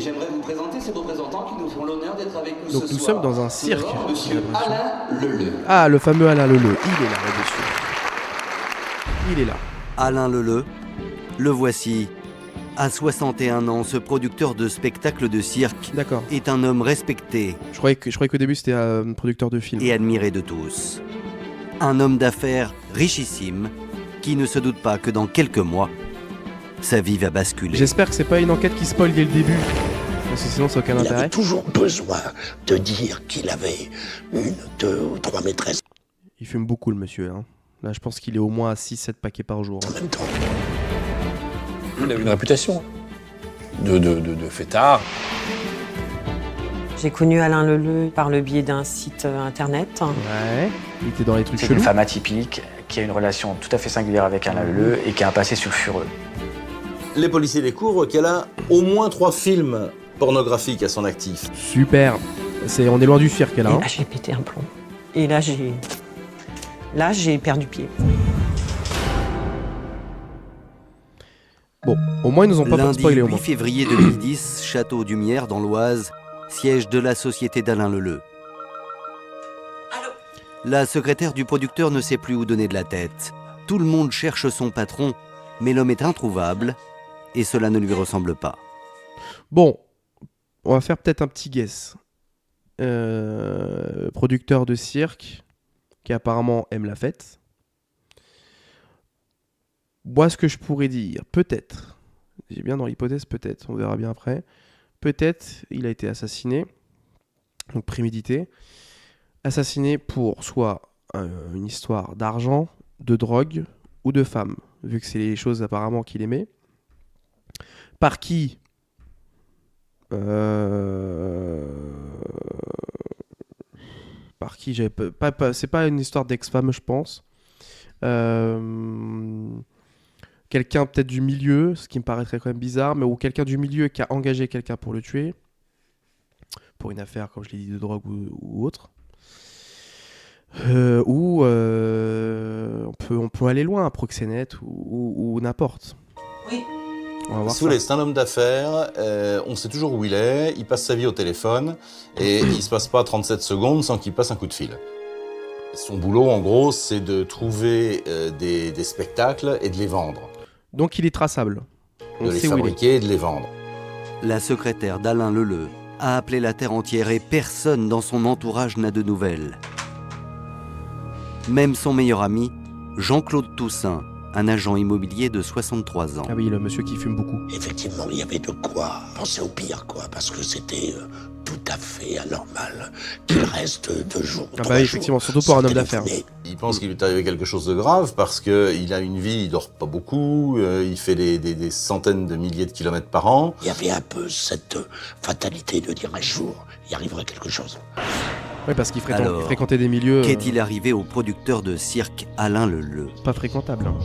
j'aimerais vous présenter ces représentants qui nous font l'honneur d'être avec nous ce soir. Donc nous sommes dans un cirque. Monsieur Alain Leleu. Ah, le fameux Alain Leleu, il est là, monsieur. Il est là. Alain Leleu, le voici. À 61 ans, ce producteur de spectacles de cirque D'accord. est un homme respecté Je croyais qu'au début c'était un producteur de film. et admiré de tous. Un homme d'affaires richissime qui ne se doute pas que dans quelques mois, sa vie va basculer. J'espère que c'est pas une enquête qui spoil dès le début. Parce que sinon ça n'a aucun Il intérêt. avait toujours besoin de dire qu'il avait 1, 2 ou 3 maîtresses Il fume beaucoup le monsieur. Hein. Là je pense qu'il est au moins à 6-7 paquets par jour. en même temps. Il a une réputation de fêtard. J'ai connu Alain Leleu par le biais d'un site internet. Ouais. Il était dans les trucs C'est une chelous. femme atypique qui a une relation tout à fait singulière avec Alain Leleu et qui a un passé sulfureux. Les policiers découvrent qu'elle a au moins 3 films pornographiques à son actif. Super. On est loin du cirque là. Et Hein. là, j'ai pété un plomb. Et là, j'ai perdu pied. Bon, au moins ils nous ont pas Lundi spoilé au 8 moins. février 2010, Château du Mière dans l'Oise, siège de la société d'Alain Leleu. La secrétaire du producteur ne sait plus où donner de la tête. Tout le monde cherche son patron, mais l'homme est introuvable et cela ne lui ressemble pas. Bon, on va faire peut-être un petit guess. Producteur de cirque qui apparemment aime la fête. Moi, ce que je pourrais dire, peut-être, j'ai bien dans l'hypothèse, peut-être, on verra bien après, peut-être il a été assassiné, donc prémédité, assassiné pour soit une histoire d'argent, de drogue ou de femme, vu que c'est les choses apparemment qu'il aimait. Par qui Par qui c'est pas une histoire d'ex-femme, je pense. Quelqu'un peut-être du milieu, ce qui me paraîtrait quand même bizarre, mais ou quelqu'un du milieu qui a engagé quelqu'un pour le tuer, pour une affaire, comme je l'ai dit, de drogue ou autre. On peut aller loin, un proxénète ou n'importe. Oui. On va voir Si vous voulez, ça. c'est un homme d'affaires, on sait toujours où il est, il passe sa vie au téléphone et il se passe pas 37 secondes sans qu'il passe un coup de fil. Son boulot, en gros, c'est de trouver des spectacles et de les vendre. Donc il est traçable. On De les sait où il est. fabriquer et de les vendre. La secrétaire d'Alain Leleu a appelé la terre entière et personne dans son entourage n'a de nouvelles. Même son meilleur ami, Jean-Claude Toussaint, un agent immobilier de 63 ans. Ah oui, le monsieur qui fume beaucoup. Effectivement, il y avait de quoi penser au pire, quoi, parce que c'était tout à fait anormal qu'il reste 2 jours. Ah bah 3 oui, jours effectivement, surtout pour un homme d'affaires. téléphoner. Il pense qu'il lui est arrivé quelque chose de grave parce qu'il a une vie, il dort pas beaucoup, il fait des centaines de milliers de kilomètres par an. Il y avait un peu cette fatalité de dire un jour, il arriverait quelque chose. Oui, parce qu'il Alors, fréquentait des milieux Qu'est-il arrivé au producteur de cirque Alain Leleu? pas fréquentables. Hein.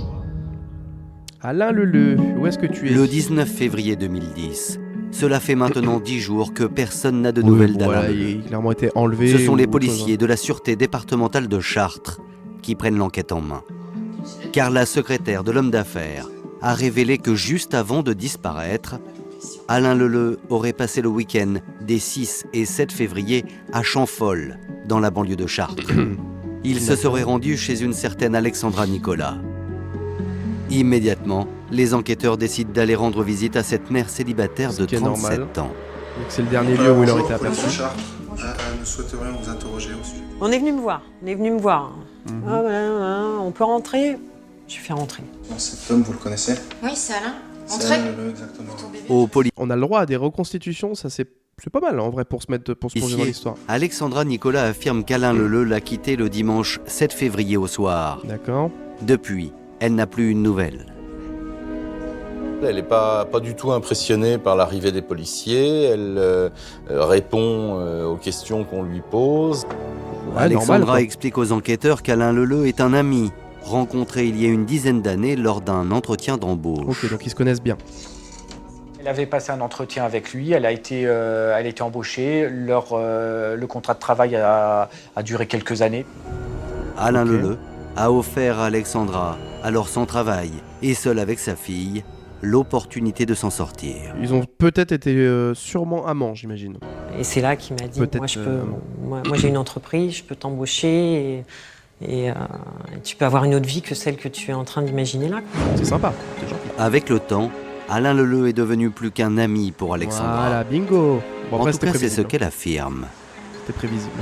Alain Leleu, où est-ce que tu es? Le 19 février 2010. Cela fait maintenant 10 jours que personne n'a de Oui, nouvelles bon, d'Alain voilà, Leleu. il a clairement été enlevé. Ce sont les ou autre chose, policiers de la sûreté départementale de Chartres qui prennent l'enquête en main. Car la secrétaire de l'homme d'affaires a révélé que juste avant de disparaître, Alain Leleu aurait passé le week-end des 6 et 7 février à Champfol, dans la banlieue de Chartres. Il se serait rendu chez une certaine Alexandra Nicolas. Immédiatement, les enquêteurs décident d'aller rendre visite à cette mère célibataire Ce de qui est 37 normal. ans. Donc c'est le dernier lieu où il aurait été aperçu. Nous souhaiterions vous interroger au sujet. On est venu me voir. Ah, voilà, on peut rentrer. Je vais faire rentrer. Cet homme, vous le connaissez? Oui, c'est Alain. C'est Entrez. Alain Leleu, exactement. Aux policiers, On a le droit à des reconstitutions, ça c'est pas mal en vrai pour se plonger dans l'histoire. Alexandra Nicolas affirme qu'Alain Leleu l'a quitté le dimanche 7 février au soir. D'accord. Depuis, elle n'a plus une nouvelle. Elle n'est pas du tout impressionnée par l'arrivée des policiers, elle répond aux questions qu'on lui pose. Ouais, Alexandra normal, quoi. explique aux enquêteurs qu'Alain Leleu est un ami, rencontré il y a une dizaine d'années lors d'un entretien d'embauche. Ok, donc ils se connaissent bien. Elle avait passé un entretien avec lui, elle a été embauchée, le contrat de travail a duré quelques années. Alain Ok. Leleu a offert à Alexandra, alors sans travail et seul avec sa fille, l'opportunité de s'en sortir. Ils ont peut-être été sûrement amants, j'imagine. Et c'est là qu'il m'a dit, Peut-être, moi, moi j'ai une entreprise, je peux t'embaucher et tu peux avoir une autre vie que celle que tu es en train d'imaginer là. C'est sympa, c'est gentil. Avec le temps, Alain Leleu est devenu plus qu'un ami pour Alexandra. Voilà, bingo. Bon, En après, tout c'était cas, c'est ce prévisible. qu'elle affirme. C'était prévisible.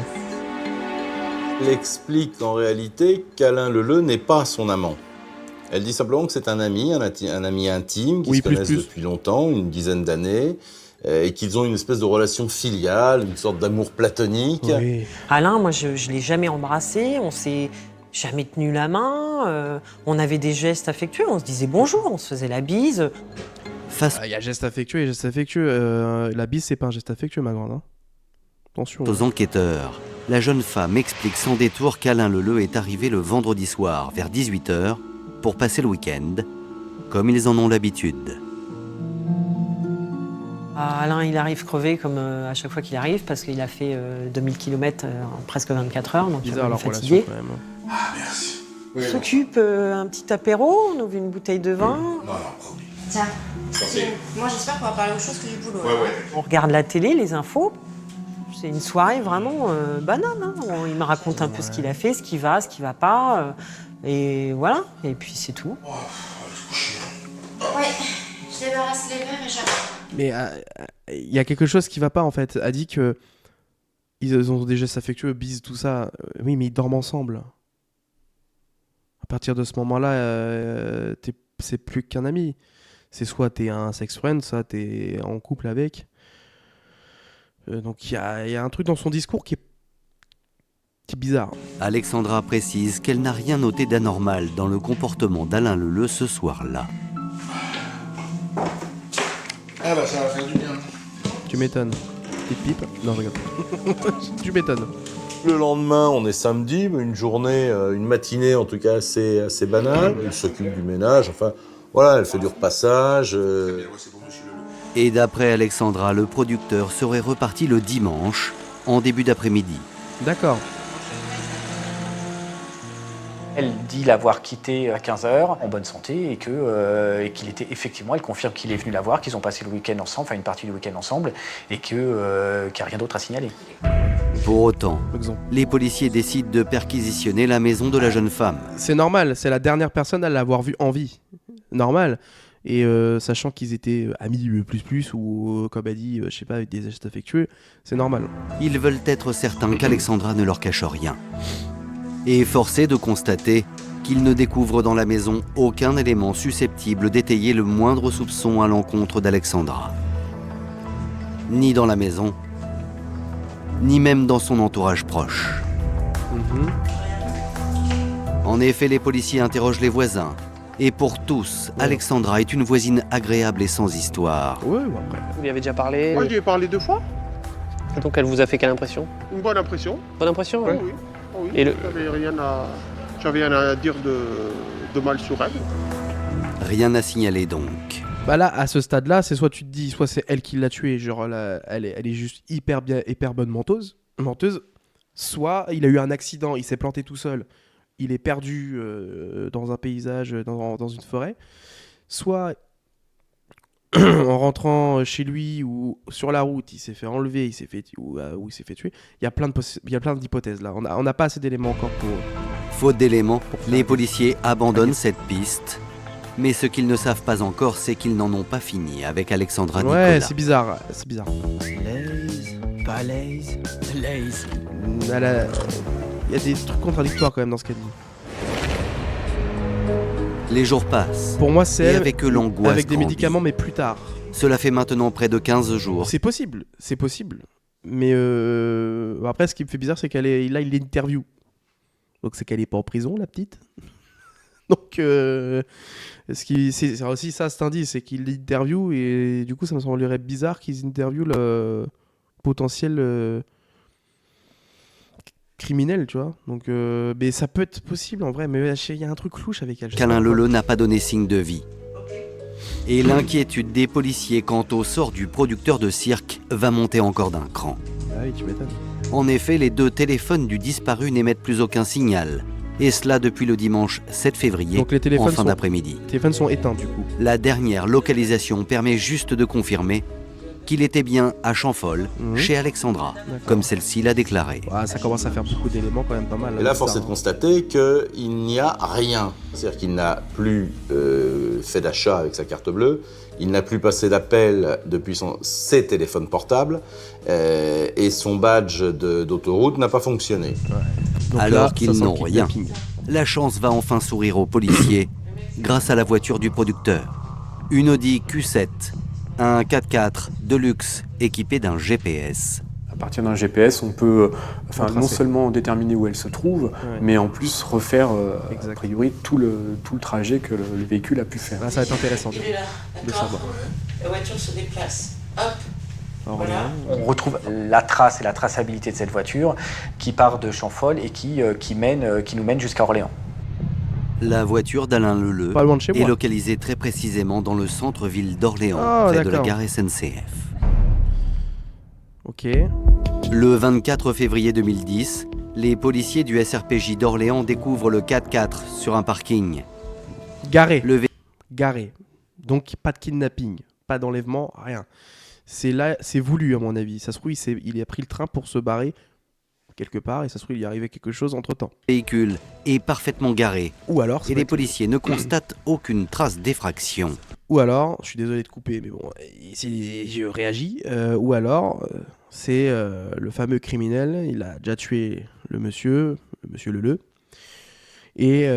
Elle explique en réalité qu'Alain Leleu n'est pas son amant. Elle dit simplement que c'est un ami intime, qu'ils Oui, se connaissent plus. depuis longtemps, une dizaine d'années, et qu'ils ont une espèce de relation filiale, une sorte d'amour platonique. Oui. Alain, moi je l'ai jamais embrassé, on s'est jamais tenu la main, on avait des gestes affectueux, on se disait bonjour, on se faisait la bise. Face Il y a geste affectueux et geste affectueux. La bise, c'est pas un geste affectueux, ma grande. Hein. Attention. aux enquêteurs, la jeune femme explique sans détour qu'Alain Leleu est arrivé le vendredi soir vers 18h pour passer le week-end, comme ils en ont l'habitude. Alain, il arrive crevé comme à chaque fois qu'il arrive parce qu'il a fait 2000 km en presque 24 heures, donc il Bizarre est leur fatigué. relation quand même. Ah, merci. On s'occupe un petit apéro, on ouvre une bouteille de vin, Non, non, promis. Tiens, moi j'espère qu'on va parler autre chose que du boulot. on regarde la télé, les infos. C'est une soirée vraiment banane. Hein. Il me raconte un peu ce qu'il a fait, ce qui va pas. Et voilà, et puis c'est tout. Ouais, je débarrasse les verres et j'arrive. Mais il y a quelque chose qui va pas en fait. A dit que ils ont des gestes affectueux, bise, tout ça. Oui, mais ils dorment ensemble. À partir de ce moment-là, c'est plus qu'un ami. C'est soit t'es un sex friend, soit t'es en couple avec. Donc il y a un truc dans son discours qui est bizarre. Alexandra précise qu'elle n'a rien noté d'anormal dans le comportement d'Alain Leleu ce soir-là. Ah bah ça va faire du bien. Tu m'étonnes. Petite pipe. Non, je rigole. Tu m'étonnes. Le lendemain, on est samedi, une journée, une matinée en tout cas assez banale. Elle s'occupe du ménage, enfin voilà, elle fait du repassage. Et d'après Alexandra, le producteur serait reparti le dimanche, en début d'après-midi. D'accord. Elle dit l'avoir quitté à 15h en bonne santé et qu'il était effectivement, elle confirme qu'il est venu la voir, qu'ils ont passé le week-end ensemble, enfin une partie du week-end ensemble, et qu'il n'y a rien d'autre à signaler. Pour autant, Exemple. les policiers décident de perquisitionner la maison de la jeune femme. C'est normal, c'est la dernière personne à l'avoir vu en vie. Normal. Et sachant qu'ils étaient amis plus ou comme elle dit, je sais pas, avec des gestes affectueux, c'est normal. Ils veulent être certains qu'Alexandra ne leur cache rien. Et forcé de constater qu'ils ne découvrent dans la maison aucun élément susceptible d'étayer le moindre soupçon à l'encontre d'Alexandra. Ni dans la maison, ni même dans son entourage proche. En effet, les policiers interrogent les voisins. Et pour tous, Alexandra est une voisine agréable et sans histoire. Ouais, ou après. Vous lui avez déjà parlé? Moi, j'y ai parlé 2 fois. Et donc elle vous a fait quelle impression? Une bonne impression. Bonne impression? Oui, Ouais. oui. Oui. Et J'avais rien à dire de mal sur elle. Rien à signaler donc. Bah là, à ce stade-là, c'est soit tu te dis, soit c'est elle qui l'a tué, genre elle est juste hyper bonne menteuse, soit il a eu un accident, il s'est planté tout seul, il est perdu dans un paysage, dans une forêt, soit en rentrant chez lui ou sur la route, il s'est fait enlever, il s'est fait tuer. Il y a plein d'hypothèses là. On n'a pas assez d'éléments encore pour. Faute d'éléments, les policiers abandonnent cette piste. Mais ce qu'ils ne savent pas encore, c'est qu'ils n'en ont pas fini avec Alexandra Nicolas. Ouais, c'est bizarre. Laze. Il y a des trucs contradictoires quand même dans ce qu'elle dit. Les jours passent. Pour moi, c'est et elle, avec eux l'angoisse avec des grandit. médicaments, mais plus tard. Cela fait maintenant près de 15 jours. C'est possible. Mais après, ce qui me fait bizarre, c'est qu'elle est là, il l'interview. Donc c'est qu'elle est pas en prison, la petite. Donc c'est aussi ça, cet indice, c'est qu'il l'interview et du coup, ça me semblerait bizarre qu'ils interviewent le potentiel criminel, tu vois. Donc, mais ça peut être possible en vrai, mais il y a un truc louche avec elle. Qu'Alain Leleu n'a pas donné signe de vie. Et l'inquiétude des policiers quant au sort du producteur de cirque va monter encore d'un cran. Ah oui, tu m'étonnes. En effet, les 2 téléphones du disparu n'émettent plus aucun signal. Et cela depuis le dimanche 7 février, Donc les téléphones en fin sont- d'après-midi. Les téléphones sont éteints du coup. La dernière localisation permet juste de confirmer qu'il était bien à Champfol, chez Alexandra, comme celle-ci l'a déclaré. Ah, ça commence à faire beaucoup d'éléments quand même pas mal. Et là, c'est force ça, est de constater qu'il n'y a rien. C'est-à-dire qu'il n'a plus fait d'achat avec sa carte bleue, il n'a plus passé d'appel depuis ses téléphones portables, et son badge d'autoroute n'a pas fonctionné. Donc Alors là, ça qu'ils sent n'ont le rien. kidnapping. La chance va enfin sourire aux policiers grâce à la voiture du producteur. Une Audi Q7, un 4x4 de luxe équipé d'un GPS. À partir d'un GPS, on peut non Retracer. seulement déterminer où elle se trouve, mais en plus refaire a priori tout le trajet que le véhicule a pu faire. Là, ça va être intéressant de Il est là, savoir. d'accord. La voiture se déplace. Hop. Voilà. On retrouve la trace et la traçabilité de cette voiture qui part de Champfol et qui nous mène jusqu'à Orléans. La voiture d'Alain Leleu Pas loin de chez est moi. localisée très précisément dans le centre-ville d'Orléans, Ah, près de la d'accord. gare SNCF. Ok. Le 24 février 2010, les policiers du SRPJ d'Orléans découvrent le 4x4 sur un parking. Garé. Le vé- Garé. Donc pas de kidnapping, pas d'enlèvement, rien. C'est là, c'est voulu à mon avis. Ça se trouve, il a pris le train pour se barrer quelque part et ça se trouve, il y arrivait quelque chose entre temps. Le véhicule est parfaitement garé Ou alors, ça et peut les être- policiers ne constatent aucune trace d'effraction. Ou alors, je suis désolé de couper, mais bon, je réagis. Ou alors, c'est le fameux criminel, il a déjà tué le monsieur Leleu. Et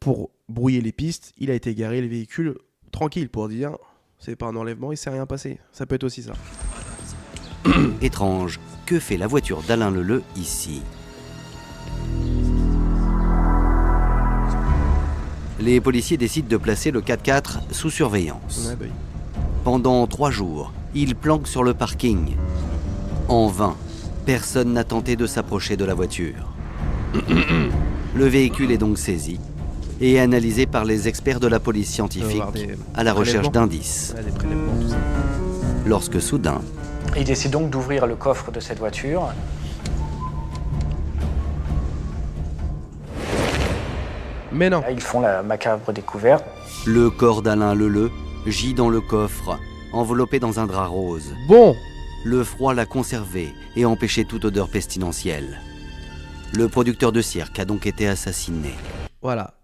pour brouiller les pistes, il a été garé le véhicule tranquille pour dire c'est pas un enlèvement, il s'est rien passé. Ça peut être aussi ça. Étrange, que fait la voiture d'Alain Leleu ici? Les policiers décident de placer le 4x4 sous surveillance. Ouais, bah oui. Pendant 3 jours, ils planquent sur le parking. En vain, personne n'a tenté de s'approcher de la voiture. Le véhicule est donc saisi et analysé par les experts de la police scientifique avoir des à la recherche prélèvements. d'indices. Ouais, des prélèvements, tout ça. Lorsque soudain, Il décide donc d'ouvrir le coffre de cette voiture. Mais non. Là, ils font la macabre découverte. le corps d'Alain Leleu gît dans le coffre, enveloppé dans un drap rose. Bon, Le froid l'a conservé et empêché toute odeur pestilentielle. Le producteur de cirque a donc été assassiné. voilà.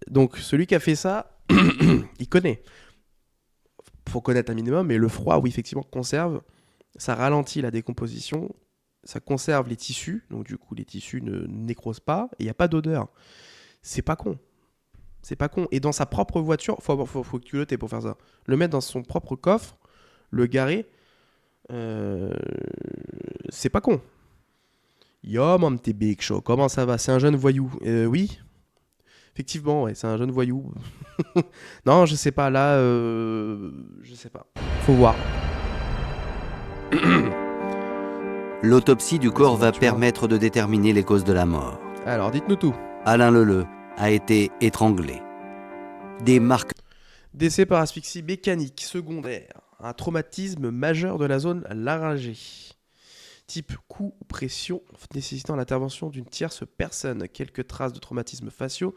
Donc celui qui a fait ça, il connaît. Faut connaître un minimum, mais le froid, oui, effectivement, conserve. Ça ralentit la décomposition. Ça conserve les tissus. Donc du coup, les tissus ne nécrosent pas. Et il n'y a pas d'odeur. C'est pas con. C'est pas con. Et dans sa propre voiture, faut culotter pour faire ça. Le mettre dans son propre coffre, le garer, c'est pas con. Yo, mon petit Big Show, comment ça va? C'est un jeune voyou. Oui, effectivement, ouais, c'est un jeune voyou. Non, je sais pas, là, je sais pas. Faut voir. L'autopsie du corps va permettre de déterminer les causes de la mort. Alors, dites-nous tout. Alain Leleu a été étranglé. Des marques Décès par asphyxie mécanique secondaire. Un traumatisme majeur de la zone laryngée. Type coup ou pression nécessitant l'intervention d'une tierce personne. Quelques traces de traumatismes faciaux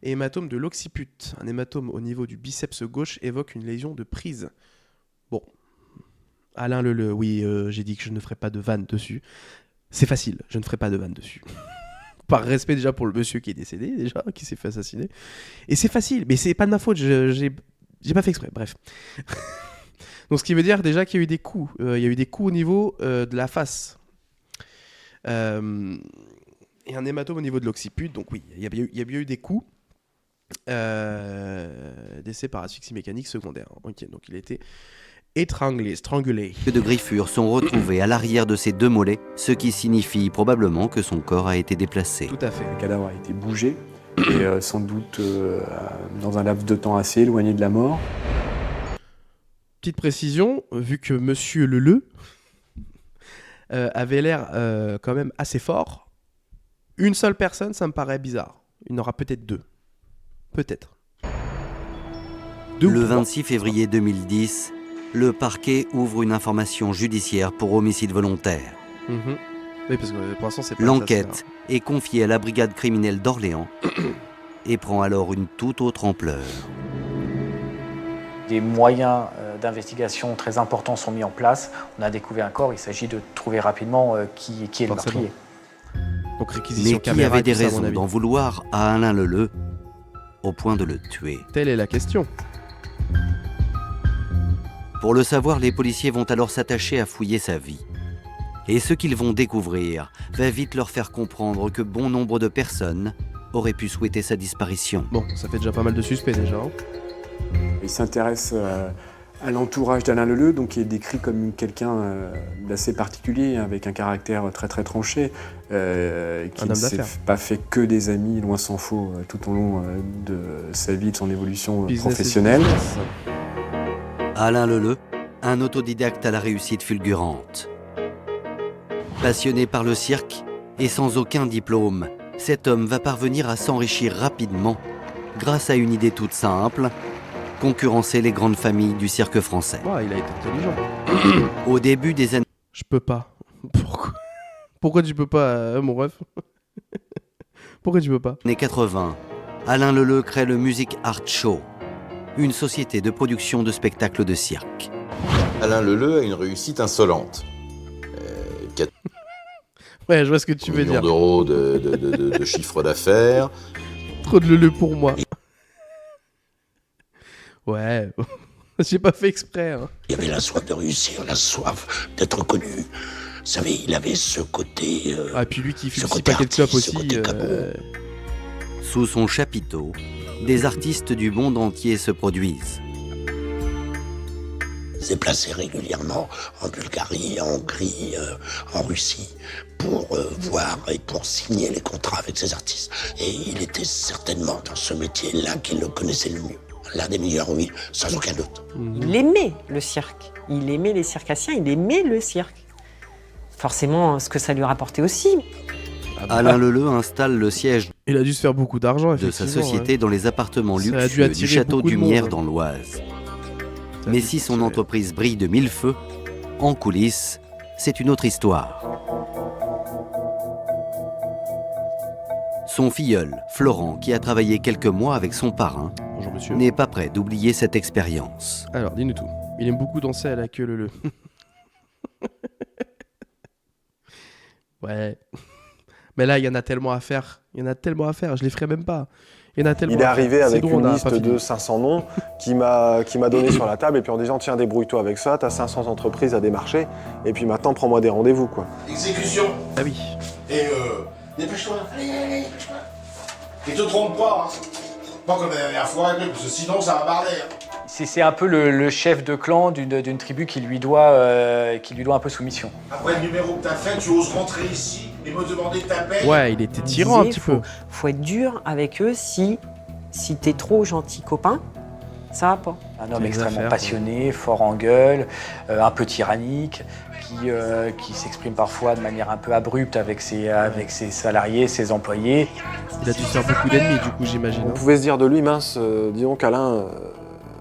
et hématome de l'occiput. Un hématome au niveau du biceps gauche évoque une lésion de prise. Bon. Alain Leleu, oui, j'ai dit que je ne ferai pas de vanne dessus. C'est facile, je ne ferai pas de vanne dessus. Par respect déjà pour le monsieur qui est décédé, déjà, qui s'est fait assassiner. Et c'est facile, mais c'est pas de ma faute, j'ai pas fait exprès, bref. Donc ce qui veut dire déjà qu'il y a eu des coups. Il y a eu des coups au niveau de la face. Et un hématome au niveau de l'occiput. Donc oui, il y a bien eu des coups. Décès par asphyxie mécanique secondaire. Ok, donc il a été étranglé, strangulé. de griffures sont retrouvées à l'arrière de ses 2 mollets, ce qui signifie probablement que son corps a été déplacé. Tout à fait. Le cadavre a été bougé et sans doute dans un laps de temps assez éloigné de la mort. Petite précision, vu que monsieur Leleu avait l'air quand même assez fort, une seule personne, ça me paraît bizarre. Il y en aura peut-être 2. Peut-être. Le 26 février 2010, le parquet ouvre une information judiciaire pour homicide volontaire. Oui, parce que pour l'instant, c'est pas L'enquête est confiée à la brigade criminelle d'Orléans et prend alors une toute autre ampleur. Des moyens d'investigation très importants sont mis en place. On a découvert un corps, il s'agit de trouver rapidement qui est le meurtrier. Donc réquisition Mais qui caméra avait et des tout ça, à mon raisons avis. d'en vouloir à Alain Leleu au point de le tuer? Telle est la question. Pour le savoir, les policiers vont alors s'attacher à fouiller sa vie. Et ce qu'ils vont découvrir va vite leur faire comprendre que bon nombre de personnes auraient pu souhaiter sa disparition. Bon, ça fait déjà pas mal de suspects déjà. Hein. Il s'intéresse à l'entourage d'Alain Leleu, donc qui est décrit comme quelqu'un d'assez particulier, avec un caractère très très tranché, qui ne s'est pas fait que des amis, loin s'en faut, tout au long de sa vie, de son évolution professionnelle. Alain Leleu, un autodidacte à la réussite fulgurante. Passionné par le cirque et sans aucun diplôme, cet homme va parvenir à s'enrichir rapidement grâce à une idée toute simple: concurrencer les grandes familles du cirque français. Ouais, il a été intelligent. Au début des années... Je peux pas. Pourquoi tu peux pas, mon ref? Pourquoi tu peux pas? Années 80, Alain Leleu crée le Music Art Show, une société de production de spectacles de cirque. Alain Leleu a une réussite insolente. 4 Ouais, je vois ce que tu veux millions dire. d'euros de chiffre d'affaires. Trop de Leleu pour moi. Ouais, j'ai pas fait exprès. Hein. Il y avait la soif de réussir, la soif d'être connu. Vous savez, il avait ce côté... Ah, et puis lui qui fume six paquets de clopes aussi. Sous son chapiteau, des artistes du monde entier se produisent. s'est placé régulièrement en Bulgarie, en Hongrie, en Russie, pour voir et pour signer les contrats avec ces artistes. Et il était certainement dans ce métier-là qu'il le connaissait le mieux. L'un des meilleurs, oui, sans aucun doute. Il aimait le cirque, il aimait les circassiens, il aimait le cirque. Forcément, ce que ça lui rapportait aussi. Alain Leleu installe le siège Il a dû se faire beaucoup d'argent de sa société dans les appartements Ça a dû luxueux attirer du château beaucoup de d'Humières monde. dans l'Oise. Mais si son entreprise brille de mille feux, en coulisses, c'est une autre histoire. Son filleul, Florent, qui a travaillé quelques mois avec son parrain, n'est pas prêt d'oublier cette expérience. Alors, dis-nous tout. Il aime beaucoup danser à la queue Leleu. Ouais. Mais là, il y en a tellement à faire. Il y en a tellement à faire. Je les ferai même pas. Il y en a tellement Il est à arrivé faire. avec C'est drôle, une on a liste pas fini. de 500 noms qui m'a donné sur la table et puis en disant tiens débrouille-toi avec ça, t'as 500 entreprises à démarcher et puis maintenant prends-moi des rendez-vous quoi. Exécution. Ah oui. Et dépêche-toi. Allez, dépêche-toi. Et te trompe pas, hein. Pas comme la dernière fois, parce que sinon ça va barder. Hein. C'est un peu le chef de clan d'une tribu qui lui doit un peu soumission. Après le numéro que t'as fait, tu oses rentrer ici et me demander ta paix. Ouais, il était tyran un petit peu. Faut être dur avec eux si t'es trop gentil copain, ça va pas. Un homme extrêmement passionné, fort en gueule, un peu tyrannique, qui s'exprime parfois de manière un peu abrupte avec ses salariés, ses employés. Il a dû se faire beaucoup d'ennemis, du coup, j'imagine. On pouvait se dire de lui mince, disons qu'Alain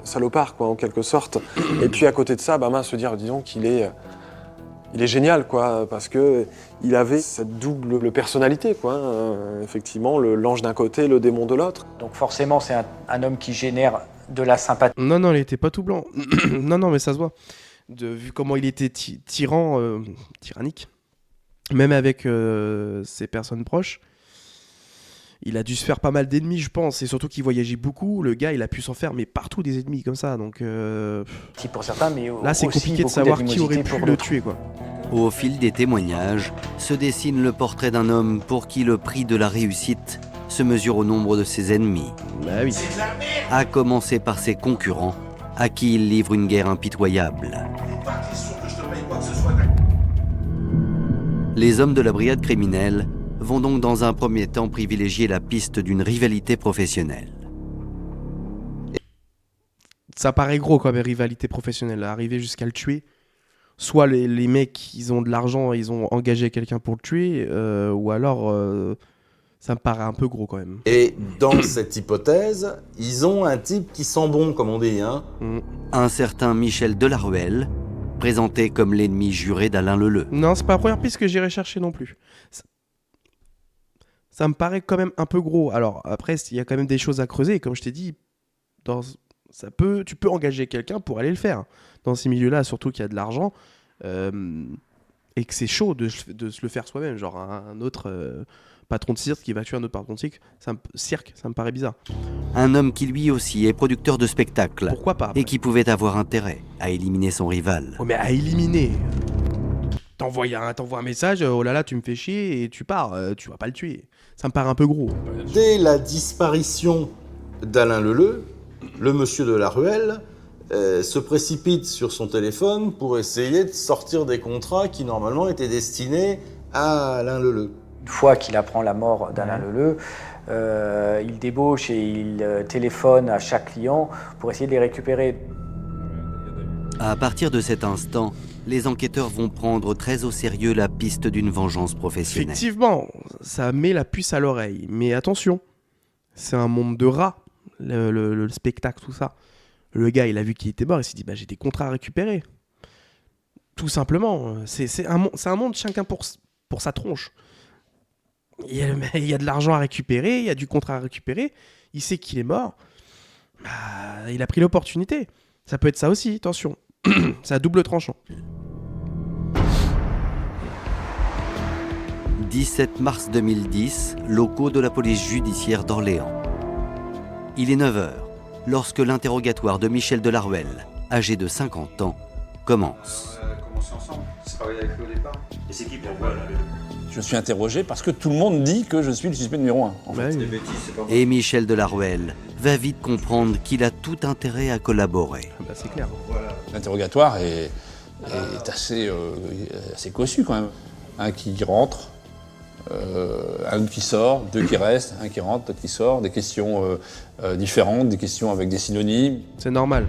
salopard quoi en quelque sorte. Et puis à côté de ça, bah mince se dire disons qu'il est génial quoi parce que il avait cette double personnalité quoi. Effectivement, l'ange d'un côté, le démon de l'autre. Donc forcément, c'est un homme qui génère de la sympathie. Non, il était pas tout blanc. non, mais ça se voit. Vu comment il était tyrannique, même avec ses personnes proches, il a dû se faire pas mal d'ennemis, je pense. Et surtout qu'il voyageait beaucoup. Le gars, il a pu s'en faire mais partout des ennemis comme ça. Donc pour certains, mais là, c'est aussi compliqué de beaucoup savoir qui aurait d'animosité pu pour le d'autres. tuer, quoi. Au fil des témoignages, se dessine le portrait d'un homme pour qui le prix de la réussite se mesure au nombre de ses ennemis. Bah oui. À commencer par ses concurrents, à qui il livre une guerre impitoyable. Pas question que je te paye quoi que ce soit. Les hommes de la brigade criminelle vont donc dans un premier temps privilégier la piste d'une rivalité professionnelle. Ça paraît gros comme rivalité professionnelle, arriver jusqu'à le tuer. Soit les mecs, ils ont de l'argent, ils ont engagé quelqu'un pour le tuer, ou alors ça me paraît un peu gros quand même. Et dans cette hypothèse, ils ont un type qui sent bon, comme on dit. Hein. Un certain Michel Delaruelle, présenté comme l'ennemi juré d'Alain Leleu. Non, c'est pas la première piste que j'irai chercher non plus. Ça me paraît quand même un peu gros. Alors après, il y a quand même des choses à creuser. Et comme je t'ai dit, tu peux engager quelqu'un pour aller le faire. Dans ces milieux-là, surtout qu'il y a de l'argent et que c'est chaud de se le faire soi-même. Genre un autre patron de cirque qui va tuer un autre patron de cirque, ça me paraît bizarre. Un homme qui lui aussi est producteur de spectacles. Pourquoi pas, et qui pouvait avoir intérêt à éliminer son rival. Oh, mais à éliminer, t'envoies un message, oh là là, tu me fais chier et tu pars, tu vas pas le tuer. Ça me paraît un peu gros. Dès la disparition d'Alain Leleu, le monsieur de la ruelle se précipite sur son téléphone pour essayer de sortir des contrats qui normalement étaient destinés à Alain Leleu. Une fois qu'il apprend la mort d'Alain Leleu, il débauche et il téléphone à chaque client pour essayer de les récupérer. À partir de cet instant, les enquêteurs vont prendre très au sérieux la piste d'une vengeance professionnelle. Effectivement, ça met la puce à l'oreille. Mais attention, c'est un monde de rats, le spectacle, tout ça. Le gars, il a vu qu'il était mort, il s'est dit, j'ai des contrats à récupérer. Tout simplement. C'est un monde chacun pour sa tronche. Il y a de l'argent à récupérer, il y a du contrat à récupérer. Il sait qu'il est mort. Il a pris l'opportunité. Ça peut être ça aussi, attention. C'est à double tranchant. 17 mars 2010, locaux de la police judiciaire d'Orléans. Il est 9h lorsque l'interrogatoire de Michel Delaruelle, âgé de 50 ans, commence. Commencer ensemble, c'est travailler avec lui au départ. Et c'est qui pour toi là? Je suis interrogé parce que tout le monde dit que je suis le suspect numéro 1. En fait. Et Michel Delaruelle va vite comprendre qu'il a tout intérêt à collaborer. C'est clair. L'interrogatoire est assez cossu quand même. Un qui rentre, un qui sort, deux qui restent, un qui rentre, d'autres qui sort, des questions différentes, des questions avec des synonymes. C'est normal.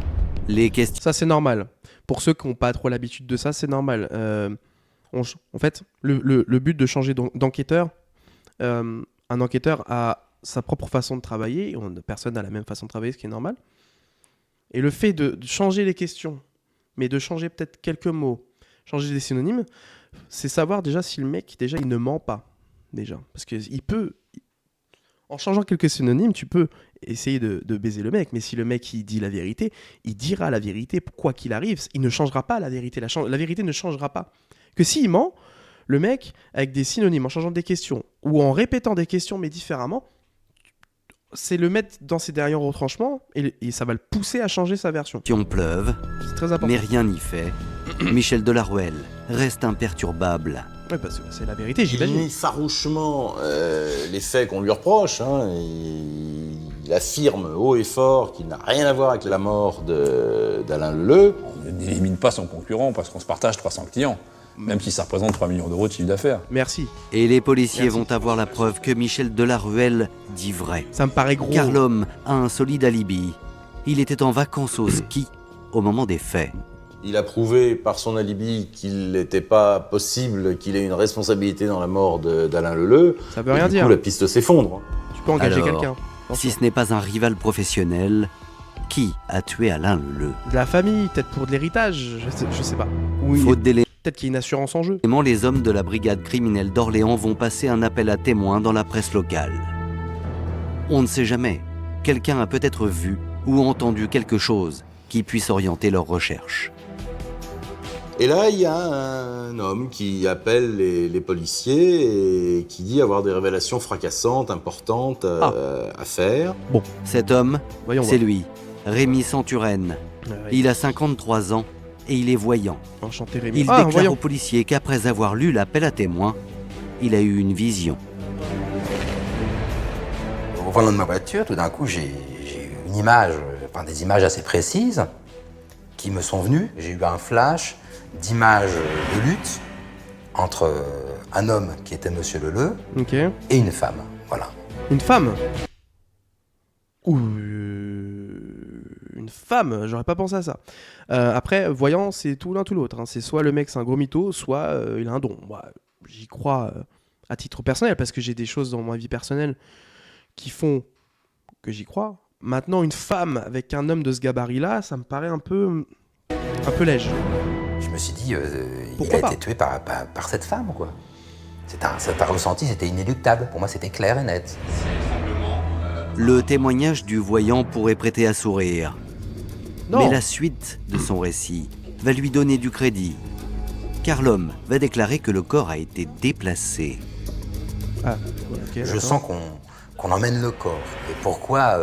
Les questions. Ça, c'est normal. Pour ceux qui n'ont pas trop l'habitude de ça, c'est normal. En fait, le but de changer d'enquêteur, un enquêteur a sa propre façon de travailler, personne n'a la même façon de travailler, ce qui est normal. Et le fait de changer les questions, mais de changer peut-être quelques mots, changer des synonymes, c'est savoir déjà si le mec, déjà, il ne ment pas. Déjà. Parce qu'il peut... En changeant quelques synonymes, tu peux essayer de baiser le mec, mais si le mec il dit la vérité, il dira la vérité, quoi qu'il arrive, il ne changera pas la vérité. La vérité ne changera pas. Que s'il ment, le mec, avec des synonymes, en changeant des questions, ou en répétant des questions mais différemment, c'est le mettre dans ses derniers retranchements et ça va le pousser à changer sa version. Pleuve, c'est très important. Mais rien n'y fait. Michel Delaruelle reste imperturbable. Ouais, parce que c'est la vérité, j'imagine. Il nie farouchement les faits qu'on lui reproche. Il affirme haut et fort qu'il n'a rien à voir avec la mort d'Alain Leleu. On n'élimine pas son concurrent parce qu'on se partage 300 clients. Même si ça représente 3 millions d'euros de chiffre d'affaires. Merci. Et les policiers vont avoir la preuve que Michel Delaruelle dit vrai. Ça me paraît gros. Car l'homme a un solide alibi. Il était en vacances au ski au moment des faits. Il a prouvé par son alibi qu'il n'était pas possible qu'il ait une responsabilité dans la mort d'Alain Leleu. Ça veut rien dire. Du coup, la piste s'effondre. Tu peux engager quelqu'un. Si ce n'est pas un rival professionnel, qui a tué Alain Leleu? De la famille, peut-être pour de l'héritage, je sais pas. Oui. Faute d'éléments. Peut-être qu'il y a une assurance en jeu. Les hommes de la brigade criminelle d'Orléans vont passer un appel à témoins dans la presse locale. On ne sait jamais. Quelqu'un a peut-être vu ou entendu quelque chose qui puisse orienter leurs recherches. Et là, il y a un homme qui appelle les policiers et qui dit avoir des révélations fracassantes, importantes à faire. Bon. Cet homme, c'est lui, Rémi Santurenne. Il a 53 ans. Et il est voyant. Enchanté, Rémi. Il déclare aux policiers qu'après avoir lu l'appel à témoins, il a eu une vision. Au volant de ma voiture, tout d'un coup, j'ai eu une image, des images assez précises qui me sont venues. J'ai eu un flash d'images de lutte entre un homme qui était Monsieur Leleu et une femme. Voilà. Une femme? Ouh, une femme, j'aurais pas pensé à ça. Après, voyant, c'est tout l'un tout l'autre. C'est soit le mec c'est un gros mytho, soit il a un don. Moi, j'y crois à titre personnel, parce que j'ai des choses dans ma vie personnelle qui font que j'y crois. Maintenant, une femme avec un homme de ce gabarit-là, ça me paraît un peu léger. Je me suis dit, il Pourquoi a pas été tué par cette femme, quoi. Cet ressenti, c'était inéluctable. Pour moi, c'était clair et net. Le témoignage du voyant pourrait prêter à sourire. Non. Mais la suite de son récit va lui donner du crédit. Car l'homme va déclarer que le corps a été déplacé. Ah, ok. Je sens qu'on emmène le corps. Et pourquoi,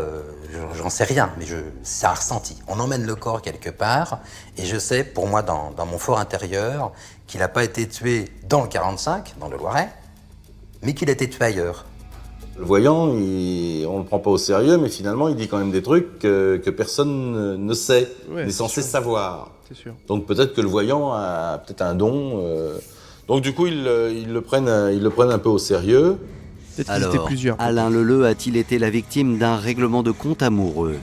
j'en sais rien, mais c'est un ressenti. On emmène le corps quelque part, et je sais, pour moi, dans mon fort intérieur, qu'il n'a pas été tué dans le 45, dans le Loiret, mais qu'il a été tué ailleurs. Le voyant, on ne le prend pas au sérieux, mais finalement, il dit quand même des trucs que personne ne sait, n'est censé savoir. C'est sûr. Donc peut-être que le voyant a peut-être un don. Donc du coup, ils le prennent un peu au sérieux. Alors, Alain Leleu a-t-il été la victime d'un règlement de compte amoureux?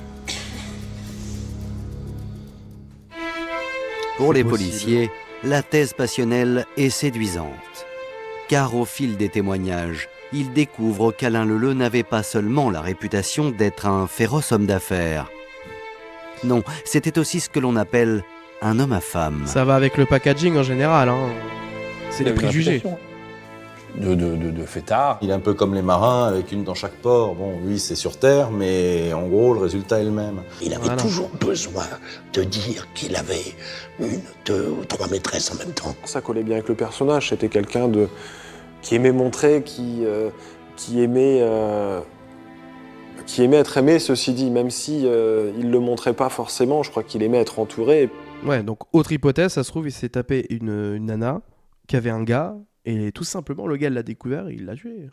Pour les policiers, la thèse passionnelle est séduisante. Car au fil des témoignages, ils découvrent qu'Alain Leleu n'avait pas seulement la réputation d'être un féroce homme d'affaires. Non, c'était aussi ce que l'on appelle un homme à femme. Ça va avec le packaging en général, hein. C'est les préjugés. De fêtard. Il est un peu comme les marins, avec une dans chaque port. Bon, lui, c'est sur Terre, mais en gros, le résultat est le même. Il avait toujours besoin de dire qu'il avait 1, 2 ou 3 maîtresses en même temps. Ça collait bien avec le personnage. C'était quelqu'un qui aimait montrer, qui aimait être aimé, ceci dit, même si il le montrait pas forcément. Je crois qu'il aimait être entouré. Ouais, donc autre hypothèse, ça se trouve, il s'est tapé une nana qui avait un gars, et tout simplement, le gars l'a découvert et il l'a tué.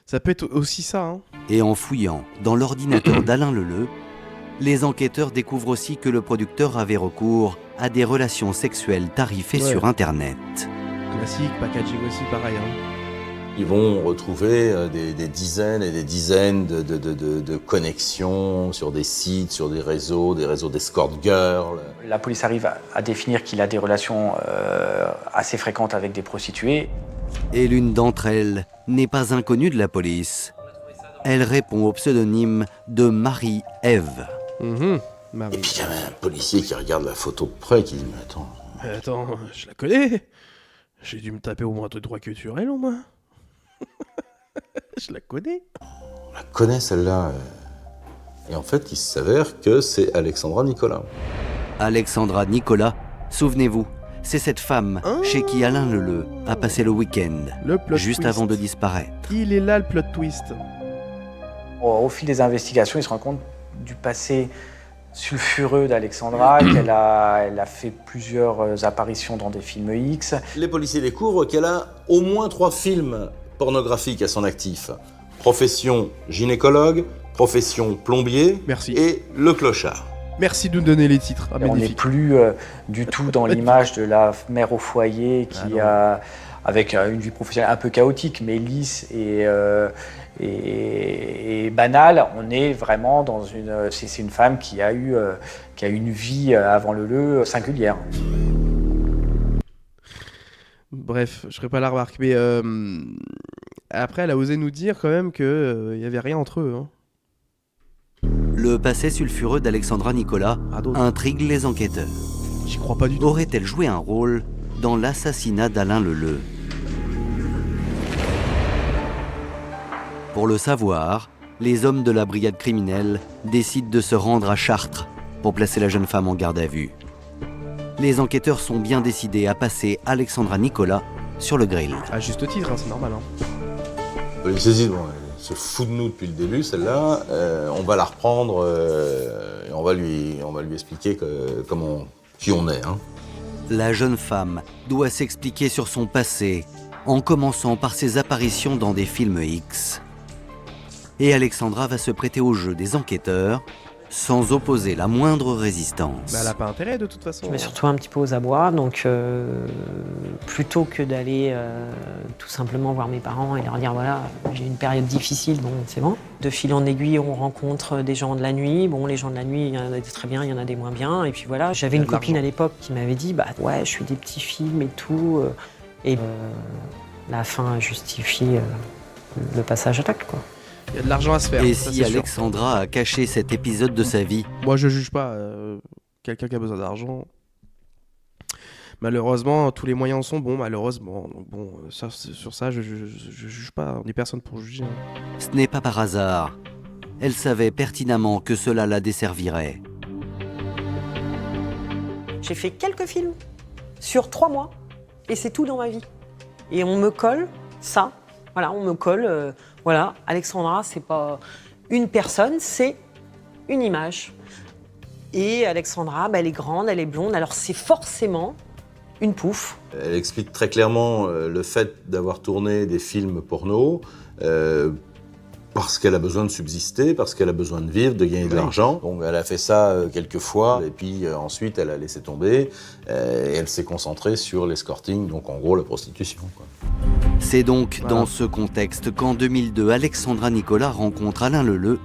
Ça peut être aussi ça, hein. Et en fouillant dans l'ordinateur d'Alain Leleu, les enquêteurs découvrent aussi que le producteur avait recours à des relations sexuelles tarifées sur Internet. Classique, packaging aussi, pareil, hein. Ils vont retrouver des dizaines et des dizaines de connexions sur des sites, sur des réseaux d'escort girls. La police arrive à définir qu'il a des relations assez fréquentes avec des prostituées. Et l'une d'entre elles n'est pas inconnue de la police. Elle répond au pseudonyme de Marie-Ève. Et puis il y avait un policier qui regarde la photo de près qui dit « Mais attends... » Attends, je la connais. J'ai dû me taper au moins 2-3 culturels au moins. Je la connais. On la connaît celle-là. Et en fait, il s'avère que c'est Alexandra Nicolas. Alexandra Nicolas, souvenez-vous, c'est cette femme chez qui Alain Leleu a passé le week-end, juste twist. avant de disparaître. Il est là le plot twist. Au fil des investigations, il se rend compte du passé sulfureux d'Alexandra, qu'elle a fait plusieurs apparitions dans des films X. Les policiers découvrent qu'elle a au moins 3 films pornographiques à son actif. Profession gynécologue, profession plombier et le clochard. Merci de nous donner les titres. Ah, on n'est plus du tout dans l'image de la mère au foyer qui a, avec une vie professionnelle un peu chaotique, mais lisse et banale. On est vraiment dans c'est une femme qui a eu une vie avant Leleu singulière. Bref, je ferai pas la remarque, mais après, elle a osé nous dire quand même qu'il n'y avait rien entre eux. Hein. Le passé sulfureux d'Alexandra Nicolas intrigue les enquêteurs. J'y crois pas du tout. Aurait-elle joué un rôle dans l'assassinat d'Alain Leleu? Pour le savoir, les hommes de la brigade criminelle décident de se rendre à Chartres pour placer la jeune femme en garde à vue. Les enquêteurs sont bien décidés à passer Alexandra Nicolas sur le grill. À juste titre, hein, c'est normal. Hein. Ils se disent, bon, elle se fout de nous depuis le début, celle-là, on va la reprendre et on va lui expliquer qui on est. Hein. La jeune femme doit s'expliquer sur son passé, en commençant par ses apparitions dans des films X. Et Alexandra va se prêter au jeu des enquêteurs, sans opposer la moindre résistance. Bah, elle n'a pas intérêt de toute façon. Je mets surtout un petit peu aux abois, donc plutôt que d'aller tout simplement voir mes parents et leur dire voilà, j'ai une période difficile, bon c'est bon. De fil en aiguille, on rencontre des gens de la nuit. Bon, les gens de la nuit, il y en a des très bien, il y en a des moins bien. Et puis voilà, j'avais une copine à l'époque qui m'avait dit bah ouais, je fais des petits films et tout. Et la fin a justifié le passage à l'acte, quoi. Il y a de l'argent à se faire. Et ça, si Alexandra a caché cet épisode de sa vie? Moi, je juge pas. Quelqu'un qui a besoin d'argent. Malheureusement, tous les moyens sont bons, malheureusement. Donc bon, sur ça, je juge pas. On n'est personne pour juger. Ce n'est pas par hasard. Elle savait pertinemment que cela la desservirait. J'ai fait quelques films sur 3 mois et c'est tout dans ma vie. Et on me colle ça. Voilà, on me colle. Voilà, Alexandra, c'est pas une personne, c'est une image. Et Alexandra, elle est grande, elle est blonde, alors c'est forcément une pouffe. Elle explique très clairement le fait d'avoir tourné des films porno parce qu'elle a besoin de subsister, parce qu'elle a besoin de vivre, de gagner de l'argent. Donc elle a fait ça quelques fois, et puis ensuite elle a laissé tomber, et elle s'est concentrée sur l'escorting, donc en gros la prostitution, quoi. C'est donc dans ce contexte qu'en 2002, Alexandra Nicolas rencontre Alain Leleu,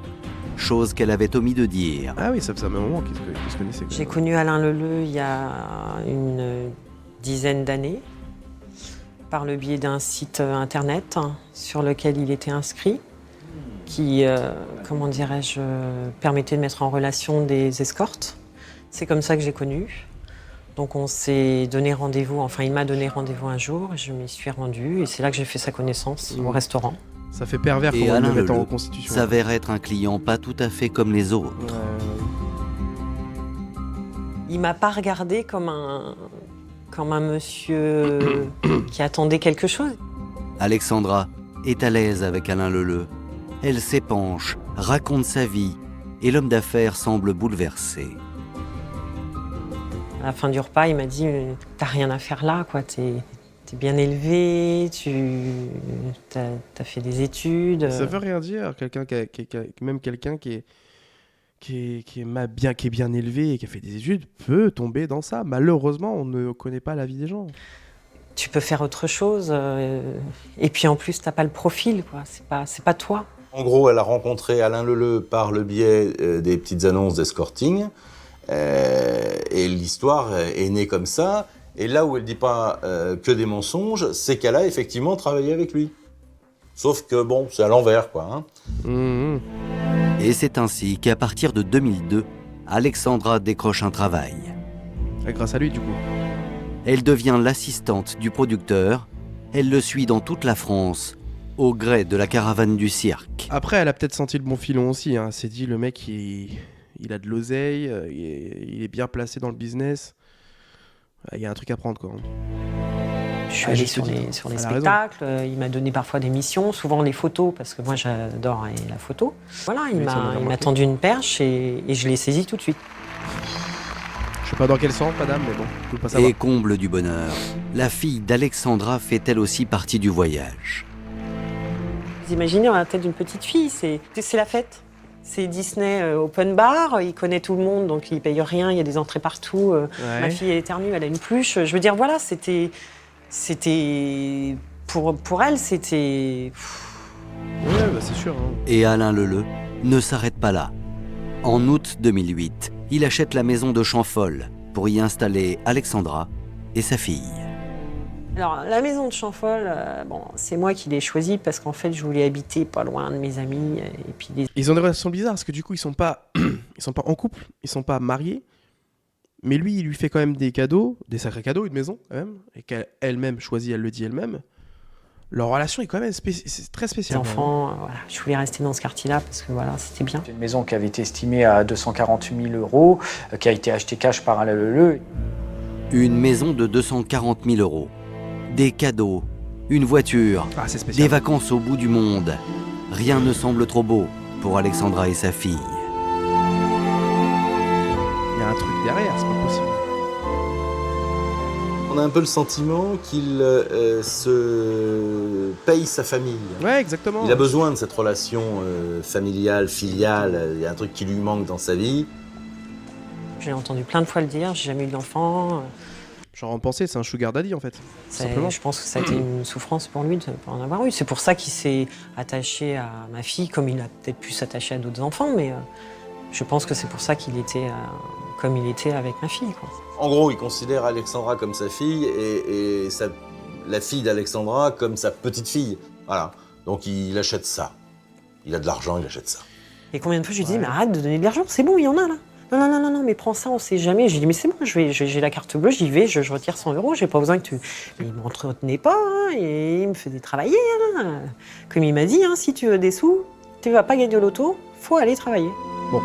chose qu'elle avait omis de dire. Ah oui, ça faisait un moment qu'ils se connaissaient. J'ai connu Alain Leleu il y a une dizaine d'années, par le biais d'un site internet sur lequel il était inscrit, qui, comment dirais-je, permettait de mettre en relation des escortes. C'est comme ça que j'ai connu. Donc on s'est donné rendez-vous, enfin il m'a donné rendez-vous un jour, je m'y suis rendue et c'est là que j'ai fait sa connaissance au restaurant. Ça fait pervers Et quand on Alain le met en Leleu reconstitution. s'avère être un client pas tout à fait comme les autres. Il m'a pas regardé comme un monsieur qui attendait quelque chose. Alexandra est à l'aise avec Alain Leleu. Elle s'épanche, raconte sa vie et l'homme d'affaires semble bouleversé. À la fin du repas, il m'a dit « T'as rien à faire là, quoi. T'es bien élevé, t'as fait des études. » Ça veut rien dire. Même quelqu'un qui est bien élevé et qui a fait des études peut tomber dans ça. Malheureusement, on ne connaît pas la vie des gens. Tu peux faire autre chose. Et puis en plus, t'as pas le profil, quoi. C'est pas toi. En gros, elle a rencontré Alain Leleu par le biais des petites annonces d'escorting. Et l'histoire est née comme ça. Et là où elle ne dit pas que des mensonges, c'est qu'elle a effectivement travaillé avec lui. Sauf que bon, c'est à l'envers, quoi. Hein. Et c'est ainsi qu'à partir de 2002, Alexandra décroche un travail. Et grâce à lui, du coup. Elle devient l'assistante du producteur. Elle le suit dans toute la France, au gré de la caravane du cirque. Après, elle a peut-être senti le bon filon aussi. Hein. Elle s'est dit, le mec, il a de l'oseille, il est bien placé dans le business. Il y a un truc à prendre, quoi. Je suis allée sur les spectacles, il m'a donné parfois des missions, souvent les photos, parce que moi j'adore la photo. Voilà, il m'a tendu une perche et je l'ai saisie tout de suite. Je sais pas dans quel sens, madame, mais bon, je peux pas savoir. Et comble du bonheur, la fille d'Alexandra fait elle aussi partie du voyage. Vous imaginez, on a la tête d'une petite fille, c'est la fête. C'est Disney Open Bar, il connaît tout le monde, donc il paye rien, il y a des entrées partout. Ma fille, elle éternue, elle a une pluche. Je veux dire, voilà, c'était pour elle, c'était... Ouais, bah c'est sûr. Hein. Et Alain Leleu ne s'arrête pas là. En août 2008, il achète la maison de Champfol pour y installer Alexandra et sa fille. Alors, la maison de Champfol, bon, c'est moi qui l'ai choisie parce qu'en fait, je voulais habiter pas loin de mes amis. Et puis Ils ont des relations bizarres parce que du coup, ils sont pas en couple, ils sont pas mariés. Mais lui, il lui fait quand même des cadeaux, des sacrés cadeaux, une maison quand même, et qu'elle-même choisit, elle le dit elle-même. Leur relation est quand même c'est très spéciale. Les enfants, voilà, je voulais rester dans ce quartier-là parce que voilà, c'était bien. C'est une maison qui avait été estimée à 240 000 €, qui a été achetée cash par Alain Leleu. Une maison de 240 000 €, des cadeaux, une voiture, des vacances au bout du monde. Rien ne semble trop beau pour Alexandra et sa fille. Il y a un truc derrière, c'est pas possible. On a un peu le sentiment qu'il se paye sa famille. Ouais, exactement. Il a besoin de cette relation familiale, filiale. Il y a un truc qui lui manque dans sa vie. J'ai entendu plein de fois le dire, j'ai jamais eu d'enfant. Genre en pensée, c'est un sugar daddy en fait. Je pense que ça a été une souffrance pour lui de ne pas en avoir eu. C'est pour ça qu'il s'est attaché à ma fille, comme il a peut-être pu s'attacher à d'autres enfants, mais je pense que c'est pour ça qu'il était comme il était avec ma fille, quoi. En gros, il considère Alexandra comme sa fille et la fille d'Alexandra comme sa petite fille. Voilà. Donc il achète ça. Il a de l'argent, il achète ça. Et combien de fois je lui dis, mais arrête de donner de l'argent, c'est bon, il y en a là. Non, mais prends ça, on sait jamais. J'ai dit, mais c'est bon, j'ai la carte bleue, j'y vais, je retire 100 €, j'ai pas besoin que tu. Mais il m'entretenait pas, hein, et il me faisait travailler. Hein. Comme il m'a dit, hein, si tu veux des sous, tu vas pas gagner au loto, faut aller travailler. Bon.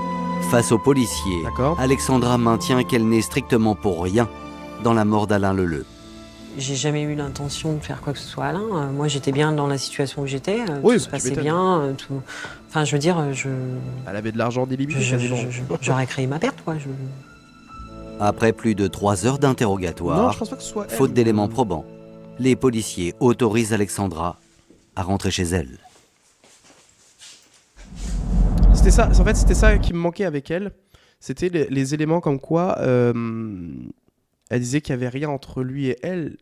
Face aux policiers, Alexandra maintient qu'elle n'est strictement pour rien dans la mort d'Alain Leleu. J'ai jamais eu l'intention de faire quoi que ce soit à Alain. Moi, j'étais bien dans la situation où j'étais. Oui, tout se passait bien. Tout... Enfin, je veux dire, Elle avait de l'argent délimité. J'aurais créé ma perte, quoi. Après plus de 3 heures Non, d'interrogatoire, je pense pas que ce soit elle. faute d'éléments probants, les policiers autorisent Alexandra à rentrer chez elle. C'était ça. En fait, c'était ça qui me manquait avec elle. C'était les éléments comme quoi elle disait qu'il n'y avait rien entre lui et elle.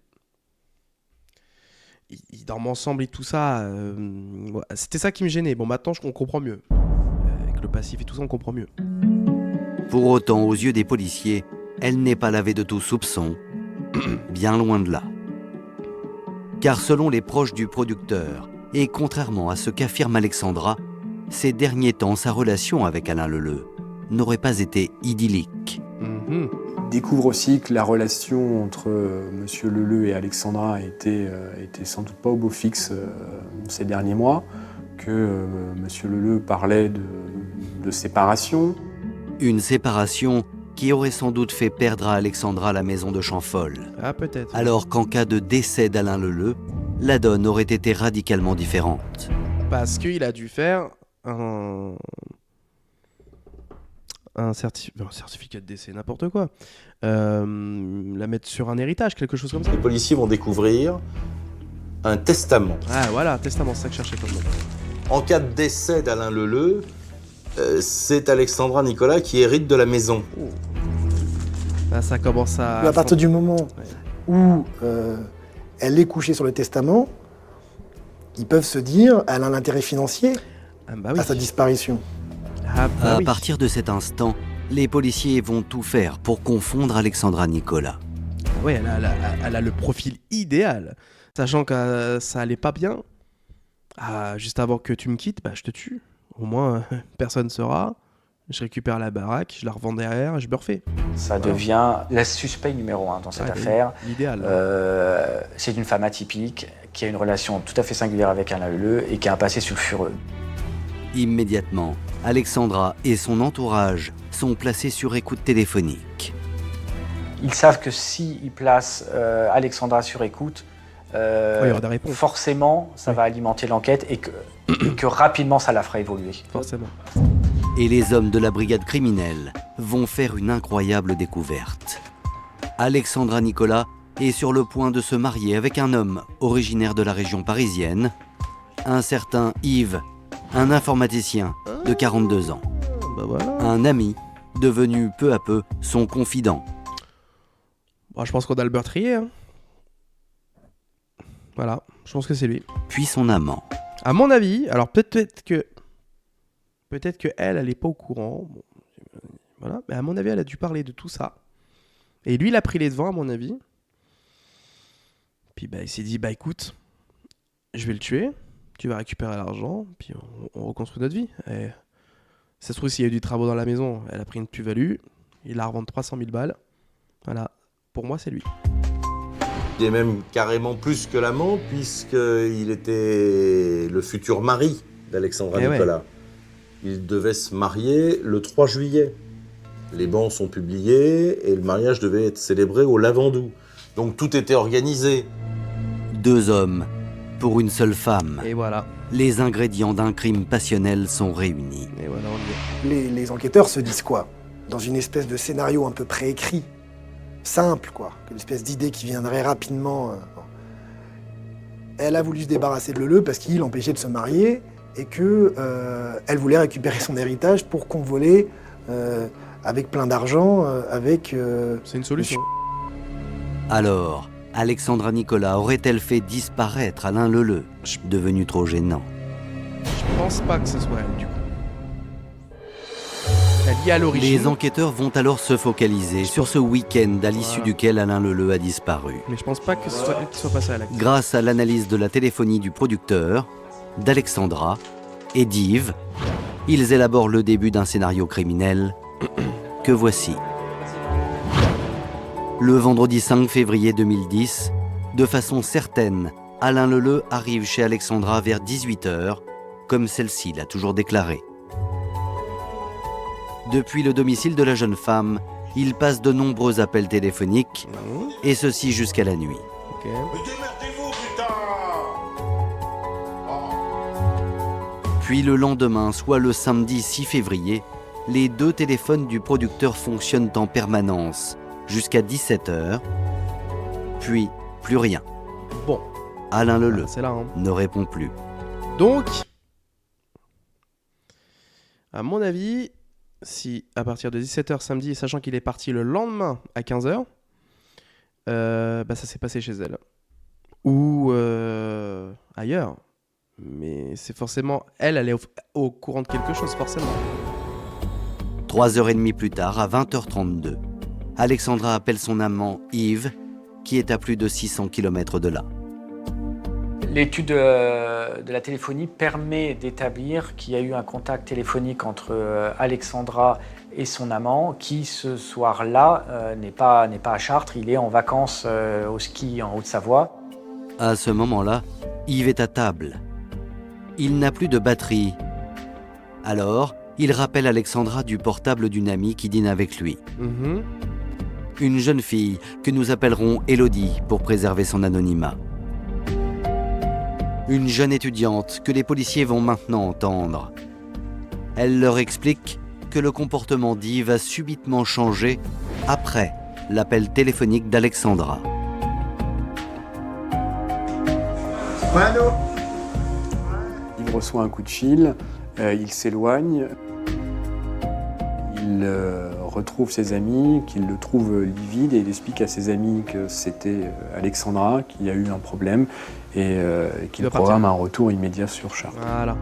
Ils dorment ensemble et tout ça. C'était ça qui me gênait. Bon, maintenant, on comprend mieux. Avec le passif et tout ça, on comprend mieux. Pour autant, aux yeux des policiers, elle n'est pas lavée de tout soupçon. Bien loin de là. Car selon les proches du producteur, et contrairement à ce qu'affirme Alexandra, ces derniers temps, sa relation avec Alain Leleu n'aurait pas été idyllique. Découvre aussi que la relation entre Monsieur Leleu et Alexandra était sans doute pas au beau fixe ces derniers mois, que Monsieur Leleu parlait de séparation. Une séparation qui aurait sans doute fait perdre à Alexandra la maison de Champhol. Ah, peut-être. Alors qu'en cas de décès d'Alain Leleu, la donne aurait été radicalement différente. Parce qu'il a dû faire un certificat de décès, n'importe quoi. La mettre sur un héritage, quelque chose comme ça. Les policiers vont découvrir un testament. Ah voilà, testament, c'est ça que je cherchais comme nom. En cas de décès d'Alain Leleu, c'est Alexandra Nicolas qui hérite de la maison. Là, ça commence à... À partir du moment où elle est couchée sur le testament, ils peuvent se dire elle a un intérêt financier à sa disparition. À partir de cet instant, les policiers vont tout faire pour confondre Alexandra Nicolas. Oui, elle a le profil idéal. Sachant que ça allait pas bien, juste avant que tu me quittes, je te tue. Au moins, personne ne saura. Je récupère la baraque, je la revends derrière et je me refais. Ça devient la suspect numéro 1 dans cette affaire. L'idéal. C'est une femme atypique qui a une relation tout à fait singulière avec Alain Leleu et qui a un passé sulfureux. Immédiatement, Alexandra et son entourage sont placés sur écoute téléphonique. Ils savent que s'ils placent Alexandra sur écoute, il y aura des réponses. Forcément, ça va alimenter l'enquête et que rapidement, ça la fera évoluer. Forcément. Et les hommes de la brigade criminelle vont faire une incroyable découverte. Alexandra Nicolas est sur le point de se marier avec un homme originaire de la région parisienne, un certain Yves, un informaticien de 42 ans. Un ami devenu peu à peu son confident. Bon, je pense qu'on a le meurtrier. Hein. Voilà, je pense que c'est lui. Puis son amant. À mon avis, alors peut-être que elle est pas au courant. Bon, voilà, mais à mon avis, elle a dû parler de tout ça. Et lui, il a pris les devants, à mon avis. Puis il s'est dit, écoute, je vais le tuer, tu vas récupérer l'argent, puis on reconstruit notre vie. Et ça se trouve, s'il y a eu du travaux dans la maison, elle a pris une plus-value, il la revend 300 000 balles. Voilà, pour moi, c'est lui. Il est même carrément plus que l'amant, puisqu'il était le futur mari d'Alexandra Nicolas. Ouais. Il devait se marier le 3 juillet. Les bans sont publiés et le mariage devait être célébré au Lavandou. Donc tout était organisé. 2 hommes pour une seule femme. Et voilà. Les ingrédients d'un crime passionnel sont réunis. Et voilà, on y est. Les enquêteurs se disent quoi? Dans une espèce de scénario un peu préécrit, simple quoi, une espèce d'idée qui viendrait rapidement. Elle a voulu se débarrasser de Leleu parce qu'il l'empêchait de se marier et que elle voulait récupérer son héritage pour convoler avec plein d'argent avec. C'est une solution. Alors, Alexandra Nicolas aurait-elle fait disparaître Alain Leleu, devenu trop gênant? Je pense pas que ce soit elle du coup. Elle y est à l'origine. Les enquêteurs vont alors se focaliser sur ce week-end à l'issue duquel Alain Leleu a disparu. Mais je pense pas que ce soit elle qui soit passée à l'acte. Grâce à l'analyse de la téléphonie du producteur, d'Alexandra et d'Yves, ils élaborent le début d'un scénario criminel que voici. Le vendredi 5 février 2010, de façon certaine, Alain Leleu arrive chez Alexandra vers 18h, comme celle-ci l'a toujours déclaré. Depuis le domicile de la jeune femme, il passe de nombreux appels téléphoniques, et ceci jusqu'à la nuit. Mais démerdez-vous, putain! Puis le lendemain, soit le samedi 6 février, les deux téléphones du producteur fonctionnent en permanence jusqu'à 17h, puis plus rien. Bon. Alain Leleu c'est là, hein. ne répond plus. Donc, à mon avis, si à partir de 17h samedi, sachant qu'il est parti le lendemain à 15h, ça s'est passé chez elle. Ou ailleurs. Mais c'est forcément... Elle est au courant de quelque chose, forcément. 3h30 plus tard, à 20h32, Alexandra appelle son amant Yves, qui est à plus de 600 km de là. L'étude de la téléphonie permet d'établir qu'il y a eu un contact téléphonique entre Alexandra et son amant, qui ce soir-là n'est pas à Chartres, il est en vacances au ski en Haute-Savoie. À ce moment-là, Yves est à table. Il n'a plus de batterie. Alors, il rappelle Alexandra du portable d'une amie qui dîne avec lui. Une jeune fille que nous appellerons Élodie pour préserver son anonymat. Une jeune étudiante que les policiers vont maintenant entendre. Elle leur explique que le comportement d'Yves a subitement changé après l'appel téléphonique d'Alexandra. Mano. Il reçoit un coup de fil, il s'éloigne, il retrouve ses amis, qu'il le trouve livide et il explique à ses amis que c'était Alexandra, qu'il y a eu un problème et qu'il programme un retour immédiat sur Chartres. Voilà.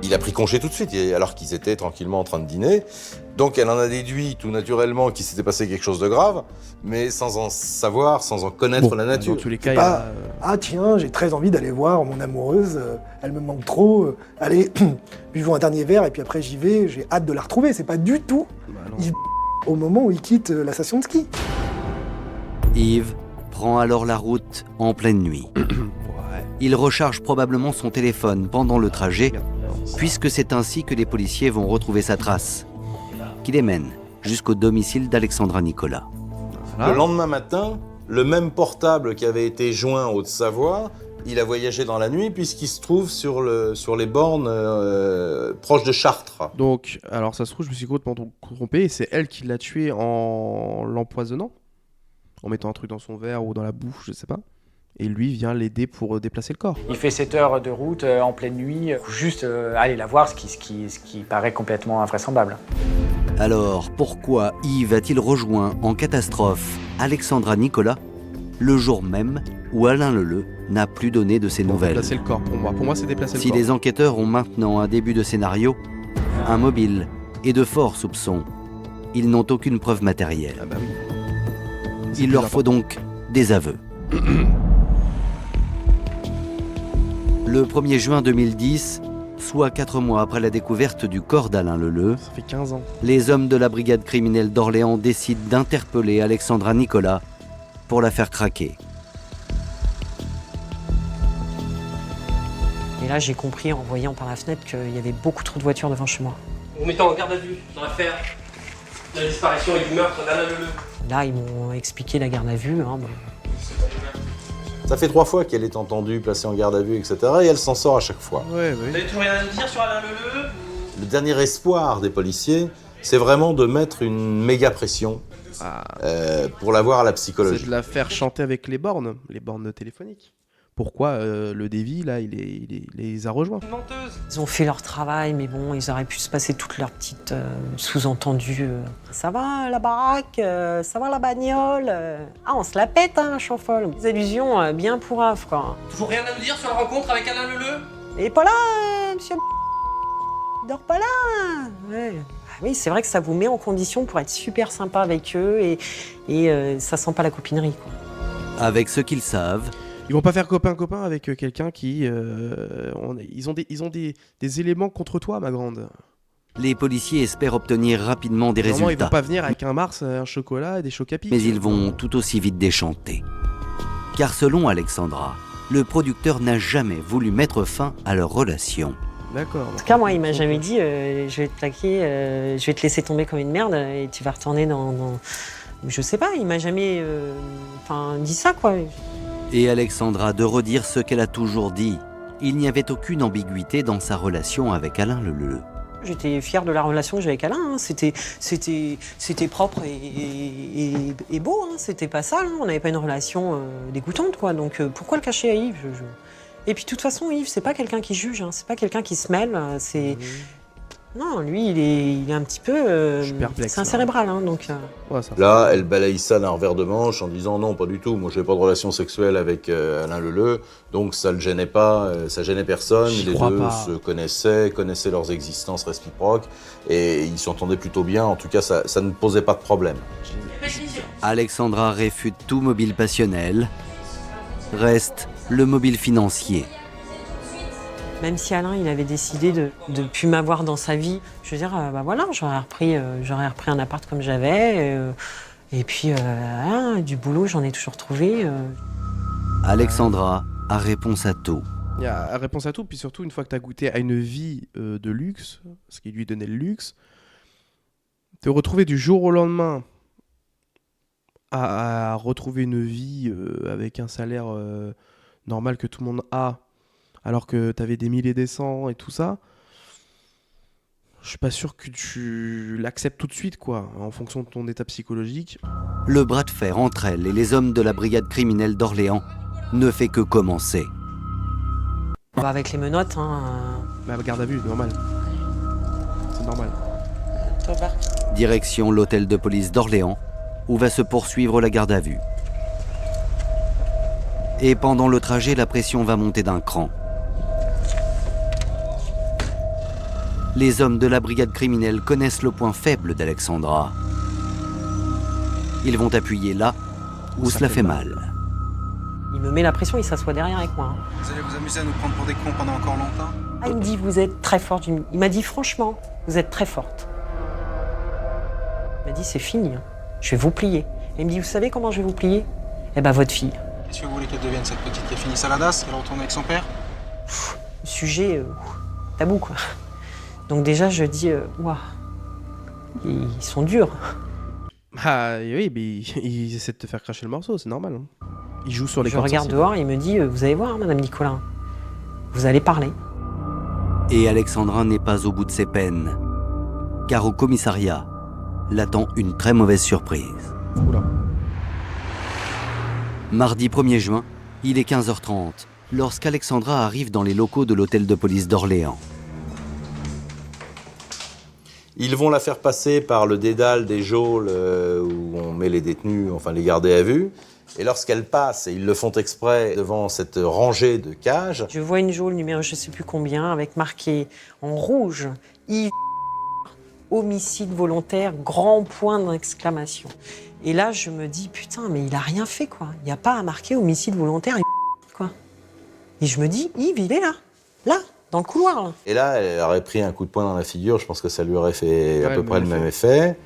Il a pris congé tout de suite, alors qu'ils étaient tranquillement en train de dîner. Donc elle en a déduit tout naturellement qu'il s'était passé quelque chose de grave, mais sans en savoir, sans en connaître la nature. Dans tous les cas, Ah tiens, j'ai très envie d'aller voir mon amoureuse, elle me manque trop, allez, buvons un dernier verre et puis après j'y vais, j'ai hâte de la retrouver. C'est pas du tout au moment où il quitte la station de ski. Yves prend alors la route en pleine nuit. Il recharge probablement son téléphone pendant le trajet, puisque c'est ainsi que les policiers vont retrouver sa trace, qui les mène jusqu'au domicile d'Alexandra Nicolas. Le lendemain matin, le même portable qui avait été joint en Haute-Savoie, il a voyagé dans la nuit puisqu'il se trouve sur les bornes proches de Chartres. Donc, alors ça se trouve, je me suis complètement trompé, et c'est elle qui l'a tué en l'empoisonnant, en mettant un truc dans son verre ou dans la bouche, je sais pas. Et lui vient l'aider pour déplacer le corps. Il fait 7 heures de route en pleine nuit, juste aller la voir, ce qui paraît complètement invraisemblable. Alors, pourquoi Yves a-t-il rejoint en catastrophe Alexandra Nicolas le jour même où Alain Leleu n'a plus donné de ses nouvelles? Déplacer le corps, pour moi. Pour moi, c'est déplacer Si le corps. les enquêteurs ont maintenant un début de scénario, un mobile et de forts soupçons, ils n'ont aucune preuve matérielle. Ah bah oui. Il leur faut donc des aveux. Le 1er juin 2010, soit 4 mois après la découverte du corps d'Alain Leleu, ça fait 15 ans. Les hommes de la brigade criminelle d'Orléans décident d'interpeller Alexandra Nicolas pour la faire craquer. Et là, j'ai compris en voyant par la fenêtre qu'il y avait beaucoup trop de voitures devant chez moi. Vous mettez en garde à vue dans l'affaire de la disparition et du meurtre d'Alain Leleu. Là, ils m'ont expliqué la garde à vue. Ça fait 3 fois qu'elle est entendue, placée en garde à vue, etc. Et elle s'en sort à chaque fois. Vous avez toujours rien à nous dire sur Alain Leleu? Le dernier espoir des policiers, c'est vraiment de mettre une méga pression pour l'avoir à la psychologie. C'est de la faire chanter avec les bornes téléphoniques. Pourquoi le dévi, là, il les a rejoints? Ils ont fait leur travail, mais bon, ils auraient pu se passer toutes leurs petites sous-entendus. Ça va la baraque, ça va la bagnole. Ah, on se la pète, hein, chanfol. Des allusions bien pourraves, quoi. Toujours rien à nous dire sur la rencontre avec Alain Leleu? Il est pas là, monsieur. Il dort pas là. Ouais. Ah oui, c'est vrai que ça vous met en condition pour être super sympa avec eux et ça sent pas la copinerie, quoi. Avec ce qu'ils savent, ils vont pas faire copain-copain avec quelqu'un qui... ils ont des éléments contre toi, ma grande. Les policiers espèrent obtenir rapidement des Normalement, ils résultats. vont pas venir avec un Mars, un chocolat et des chocs à pic. Mais ils vont tout aussi vite déchanter. Car selon Alexandra, le producteur n'a jamais voulu mettre fin à leur relation. D'accord. En tout cas, moi, il m'a jamais dit je vais te plaquer, je vais te laisser tomber comme une merde et tu vas retourner dans... Je sais pas, il m'a jamais dit ça, quoi. Et Alexandra de redire ce qu'elle a toujours dit. Il n'y avait aucune ambiguïté dans sa relation avec Alain Leleu. J'étais fière de la relation que j'avais avec Alain. Hein. C'était propre et beau. Hein. C'était pas sale. Hein. On n'avait pas une relation dégoûtante, quoi. Donc pourquoi le cacher à Yves Et puis de toute façon, Yves, c'est pas quelqu'un qui juge. Hein. C'est pas quelqu'un qui se mêle. Non, lui, il est un petit peu... c'est un cérébral, hein, donc... Là, elle balaye ça d'un revers de manche en disant non, pas du tout. Moi, je n'ai pas de relation sexuelle avec Alain Leleu, donc ça ne gênait pas, ça gênait personne. Les deux se connaissaient leurs existences réciproques et ils s'entendaient plutôt bien. En tout cas, ça ne posait pas de problème. Alexandra réfute tout mobile passionnel. Reste le mobile financier. Même si Alain, il avait décidé de ne plus m'avoir dans sa vie, je veux dire, voilà, j'aurais repris un appart comme j'avais. Et puis, du boulot, j'en ai toujours trouvé. Alexandra a réponse à tout. Il y a réponse à tout, puis surtout, une fois que tu as goûté à une vie de luxe, ce qui lui donnait le luxe, te retrouver du jour au lendemain à retrouver une vie avec un salaire normal que tout le monde a, alors que tu avais des milliers des cents et tout ça, je suis pas sûr que tu l'acceptes tout de suite, quoi, en fonction de ton état psychologique. Le bras de fer entre elle et les hommes de la brigade criminelle d'Orléans ne fait que commencer. Avec les menottes, garde à vue, normal. C'est normal. Direction l'hôtel de police d'Orléans, où va se poursuivre la garde à vue. Et pendant le trajet, la pression va monter d'un cran. Les hommes de la brigade criminelle connaissent le point faible d'Alexandra. Ils vont appuyer là où cela fait mal. Il me met la pression, il s'assoit derrière avec moi. Vous allez vous amuser à nous prendre pour des cons pendant encore longtemps? Il me dit, vous êtes très forte. Il m'a dit, franchement, vous êtes très forte. Il m'a dit, c'est fini, hein. Je vais vous plier. Et il me dit, vous savez comment je vais vous plier? Eh ben, votre fille. Qu'est-ce que vous voulez qu'elle devienne, cette petite qui a fini Saladas? Elle retourne avec son père? Sujet tabou, quoi. Donc déjà, je dis, waouh, ils sont durs. Ah oui, mais ils essaient de te faire cracher le morceau, c'est normal. Hein. Ils jouent sur les Je regarde dehors, il me dit, vous allez voir, Madame Nicolin, vous allez parler. Et Alexandra n'est pas au bout de ses peines, car au commissariat l'attend une très mauvaise surprise. Oula. Mardi 1er juin, il est 15h30, lorsqu'Alexandra arrive dans les locaux de l'hôtel de police d'Orléans. Ils vont la faire passer par le dédale des geôles où on met les détenus, enfin les gardés à vue. Et lorsqu'elle passe, et ils le font exprès devant cette rangée de cages... Je vois une geôle numéro je sais plus combien, avec marqué en rouge, Yves, homicide volontaire, grand point d'exclamation. Et là, je me dis, putain, mais il a rien fait, quoi. Il n'y a pas à marquer homicide volontaire, quoi. Et je me dis, Yves, il est là, dans le couloir, là. Et là, elle aurait pris un coup de poing dans la figure, je pense que ça lui aurait fait à peu près le même effet.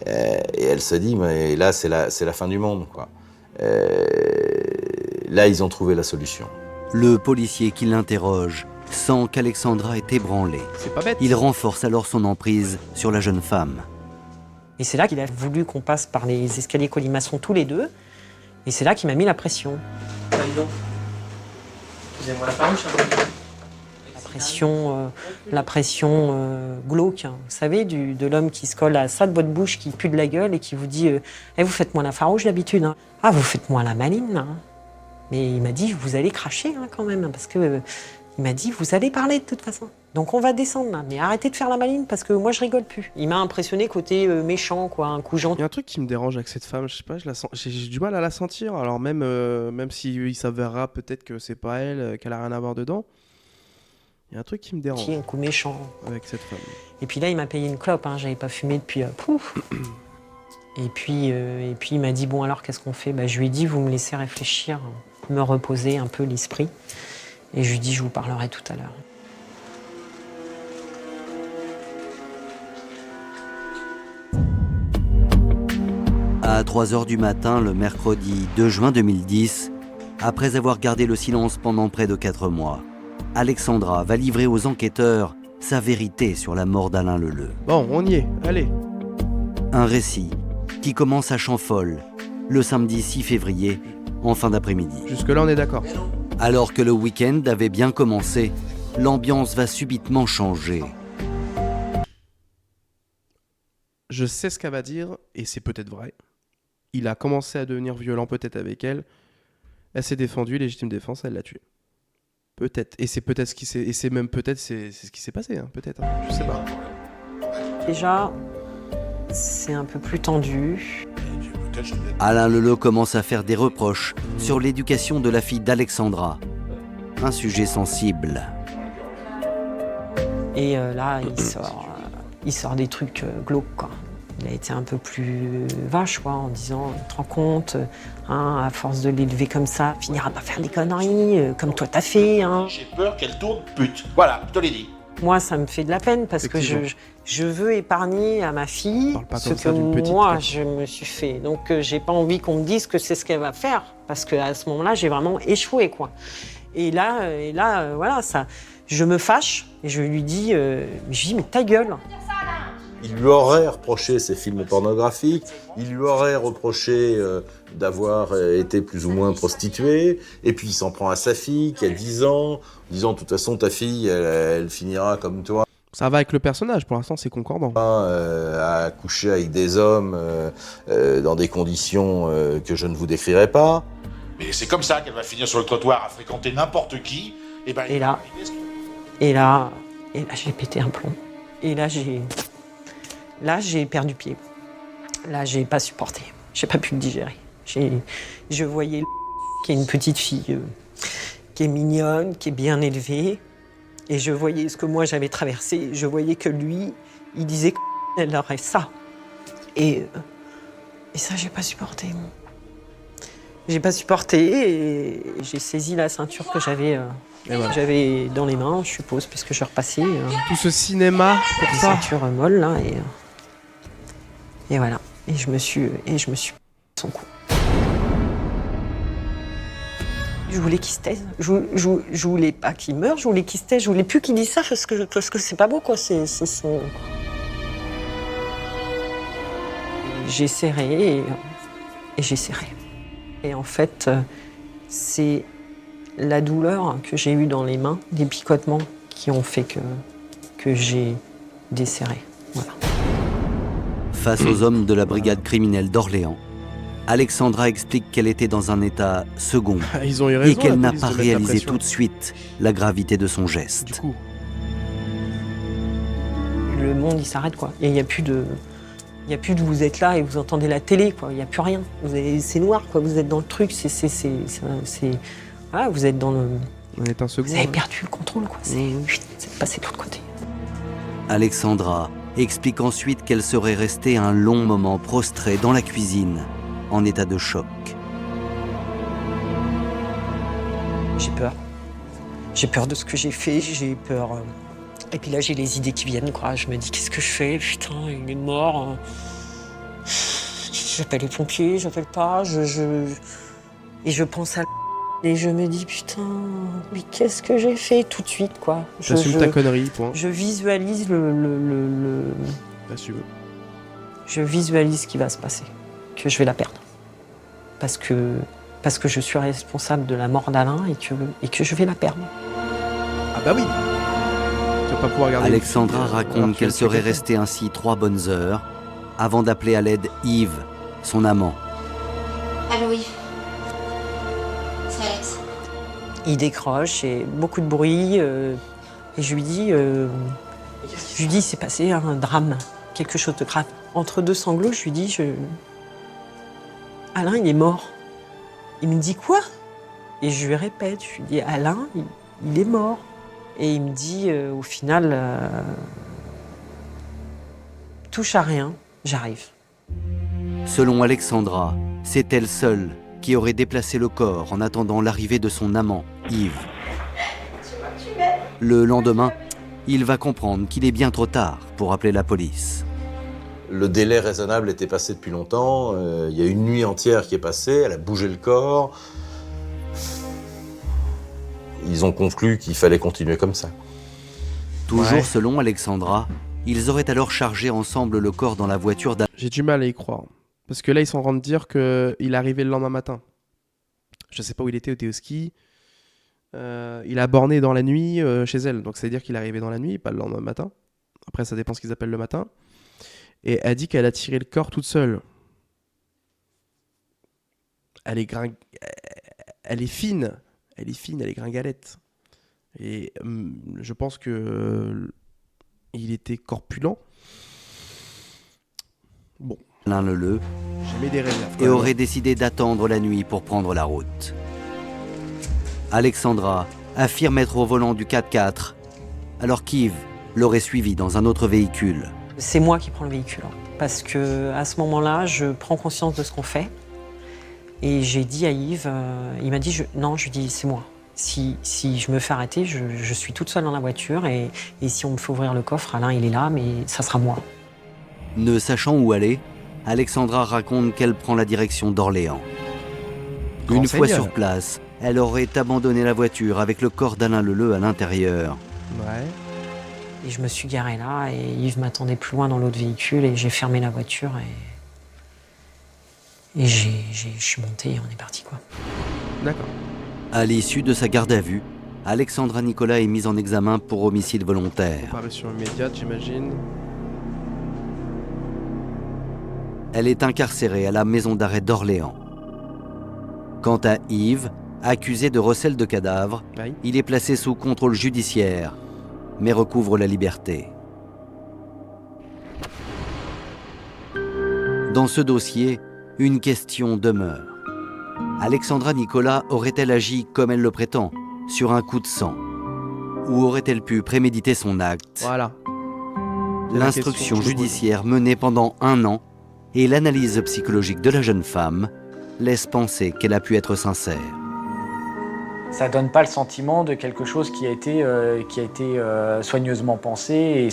Et elle se dit, mais là, c'est la fin du monde, quoi. Là, ils ont trouvé la solution. Le policier qui l'interroge sent qu'Alexandra est ébranlée. C'est pas bête. Il renforce alors son emprise sur la jeune femme. Et c'est là qu'il a voulu qu'on passe par les escaliers colimaçon tous les deux. Et c'est là qu'il m'a mis la pression. Excusez-moi la parole, La pression glauque, hein. Vous savez, de l'homme qui se colle à ça de votre bouche, qui pue de la gueule et qui vous dit vous faites moins la farouche d'habitude. Hein. Ah, vous faites moins la maline. Hein. Mais il m'a dit vous allez cracher quand même, parce que il m'a dit vous allez parler de toute façon. Donc on va descendre là, mais arrêtez de faire la maline parce que moi je rigole plus. Il m'a impressionné côté méchant, quoi, un coup gentil. Il y a un truc qui me dérange avec cette femme, je sais pas, j'ai du mal à la sentir. Alors même si il s'avérera peut-être que c'est pas elle, qu'elle a rien à voir dedans. Il y a un truc qui me dérange. Un coup méchant. Avec cette femme. Et puis là, il m'a payé une clope, hein. J'avais pas fumé depuis pouf. Et puis il m'a dit, bon alors qu'est-ce qu'on fait? Je lui ai dit, vous me laissez réfléchir, me reposer un peu l'esprit. Et je lui ai dit, je vous parlerai tout à l'heure. À 3h du matin, le mercredi 2 juin 2010, après avoir gardé le silence pendant près de 4 mois, Alexandra va livrer aux enquêteurs sa vérité sur la mort d'Alain Leleu. Bon, on y est, allez. Un récit qui commence à Champfolle, le samedi 6 février, en fin d'après-midi. Jusque-là, on est d'accord. Alors que le week-end avait bien commencé, l'ambiance va subitement changer. Je sais ce qu'elle va dire, et c'est peut-être vrai. Il a commencé à devenir violent peut-être avec elle. Elle s'est défendue, légitime défense, elle l'a tué. Peut-être. Et c'est peut-être ce qui s'est... Et c'est même peut-être c'est ce qui s'est passé, hein. Peut-être. Hein. Je sais pas. Déjà, c'est un peu plus tendu. Alain Leleu commence à faire des reproches sur l'éducation de la fille d'Alexandra. Un sujet sensible. Et là, il sort des trucs glauques, quoi. Il a été un peu plus vache, quoi, en disant, tu te rends compte, hein, à force de l'élever comme ça, il finira par faire des conneries, comme toi t'as fait. Hein. J'ai peur qu'elle tourne pute. Voilà, je te l'ai dit. Moi, ça me fait de la peine parce que je veux épargner à ma fille ce que moi, je me suis fait. Donc, j'ai pas envie qu'on me dise que c'est ce qu'elle va faire parce qu'à ce moment-là, j'ai vraiment échoué, quoi. Et là, voilà, ça, je me fâche et je lui dis, mais ta gueule. Il lui aurait reproché ses films pornographiques, il lui aurait reproché d'avoir été plus ou moins prostituée, et puis il s'en prend à sa fille qui a 10 ans, en disant de toute façon ta fille elle finira comme toi. Ça va avec le personnage, pour l'instant c'est concordant. À coucher avec des hommes dans des conditions que je ne vous décrirai pas. Mais c'est comme ça qu'elle va finir sur le trottoir à fréquenter n'importe qui. Et là, j'ai pété un plomb. Et là, j'ai perdu pied. Là, j'ai pas supporté. J'ai pas pu le digérer. Je voyais qui est une petite fille qui est mignonne, qui est bien élevée. Et je voyais ce que moi j'avais traversé. Je voyais que lui, il disait qu'elle aurait ça. Et ça, j'ai pas supporté. J'ai pas supporté et j'ai saisi la ceinture que j'avais dans les mains, je suppose, puisque je repassais. Tout ce cinéma pour ça. Ceinture molle, là, et voilà. Et je me suis son cou. Je voulais qu'il se taise. Je voulais pas qu'il meure, je voulais qu'il se taise. Je voulais plus qu'il dise ça parce que c'est pas beau, quoi. C'est son... J'ai serré et j'ai serré. Et en fait, c'est la douleur que j'ai eue dans les mains, des picotements qui ont fait que j'ai desserré. Voilà. Face aux hommes de la brigade criminelle d'Orléans, Alexandra explique qu'elle était dans un état second Ils ont eu raison, et qu'elle n'a police, pas de mettre la réalisé pression. tout de suite la gravité de son geste. Du coup. Le monde, il s'arrête, quoi. Et il n'y a plus de vous êtes là et vous entendez la télé, quoi. Il n'y a plus rien. C'est noir, quoi. Vous êtes dans le truc. Voilà, vous êtes dans le... On est un second. Vous avez perdu le contrôle, quoi. C'est passé de l'autre côté. Alexandra explique ensuite qu'elle serait restée un long moment prostrée dans la cuisine, en état de choc. J'ai peur. J'ai peur de ce que j'ai fait, j'ai peur... Et puis là, j'ai les idées qui viennent, quoi. Je me dis, qu'est-ce que je fais? Putain, il est mort. J'appelle les pompiers, j'appelle pas, Et je pense à... Et je me dis, putain, mais qu'est-ce que j'ai fait tout de suite, quoi. J'assume ta connerie, point. Je visualise Assume. Je visualise ce qui va se passer, que je vais la perdre. Parce que je suis responsable de la mort d'Alain et que je vais la perdre. Ah bah oui. Tu vas pas pouvoir regarder. Alexandra raconte qu'elle serait restée ainsi 3 bonnes heures avant d'appeler à l'aide Yves, son amant. Allô, Yves. C'est Alex. Il décroche et beaucoup de bruit. Et je lui dis, il s'est passé un drame, quelque chose de grave. Entre deux sanglots, je lui dis, Alain, il est mort. Il me dit quoi? Et je lui répète, je lui dis, Alain, il est mort. Et il me dit, au final, touche à rien, j'arrive. Selon Alexandra, c'est elle seule qui aurait déplacé le corps en attendant l'arrivée de son amant, Yves. Le lendemain, il va comprendre qu'il est bien trop tard pour appeler la police. Le délai raisonnable était passé depuis longtemps. Il y a une nuit entière qui est passée, elle a bougé le corps. Ils ont conclu qu'il fallait continuer comme ça. Toujours selon Alexandra, ils auraient alors chargé ensemble le corps dans la voiture d'un... J'ai du mal à y croire. Parce que là, ils sont en train de dire qu'il est arrivé le lendemain matin. Je sais pas où il était au ski. Il a borné dans la nuit chez elle. Donc, ça veut dire qu'il est arrivé dans la nuit, pas le lendemain matin. Après, ça dépend ce qu'ils appellent le matin. Et elle dit qu'elle a tiré le corps toute seule. Elle est fine. Elle est fine, elle est gringalette. Et je pense que il était corpulent. Bon. Alain Leleu J'ai mis des réserves. Et aurait décidé d'attendre la nuit pour prendre la route. Alexandra affirme être au volant du 4x4, alors qu'Yves l'aurait suivi dans un autre véhicule. C'est moi qui prends le véhicule, parce que à ce moment-là, je prends conscience de ce qu'on fait. Et j'ai dit à Yves, il m'a dit, non, je lui dis, c'est moi. Si je me fais arrêter, je suis toute seule dans la voiture et si on me fait ouvrir le coffre, Alain, il est là, mais ça sera moi. Ne sachant où aller, Alexandra raconte qu'elle prend la direction d'Orléans. Une fois sur place, elle aurait abandonné la voiture avec le corps d'Alain Leleu à l'intérieur. Ouais. Et je me suis garée là et Yves m'attendait plus loin dans l'autre véhicule et j'ai fermé la voiture et je suis montée et on est parti, quoi. D'accord. À l'issue de sa garde à vue, Alexandra Nicolas est mise en examen pour homicide volontaire. Comparution immédiate, j'imagine. Elle est incarcérée à la maison d'arrêt d'Orléans. Quant à Yves, accusé de recel de cadavres, il est placé sous contrôle judiciaire, mais recouvre la liberté. Dans ce dossier, une question demeure. Alexandra Nicolas aurait-elle agi comme elle le prétend, sur un coup de sang? Ou aurait-elle pu préméditer son acte? Voilà. L'instruction judiciaire menée pendant 1 an et l'analyse psychologique de la jeune femme laissent penser qu'elle a pu être sincère. Ça donne pas le sentiment de quelque chose qui a été soigneusement pensé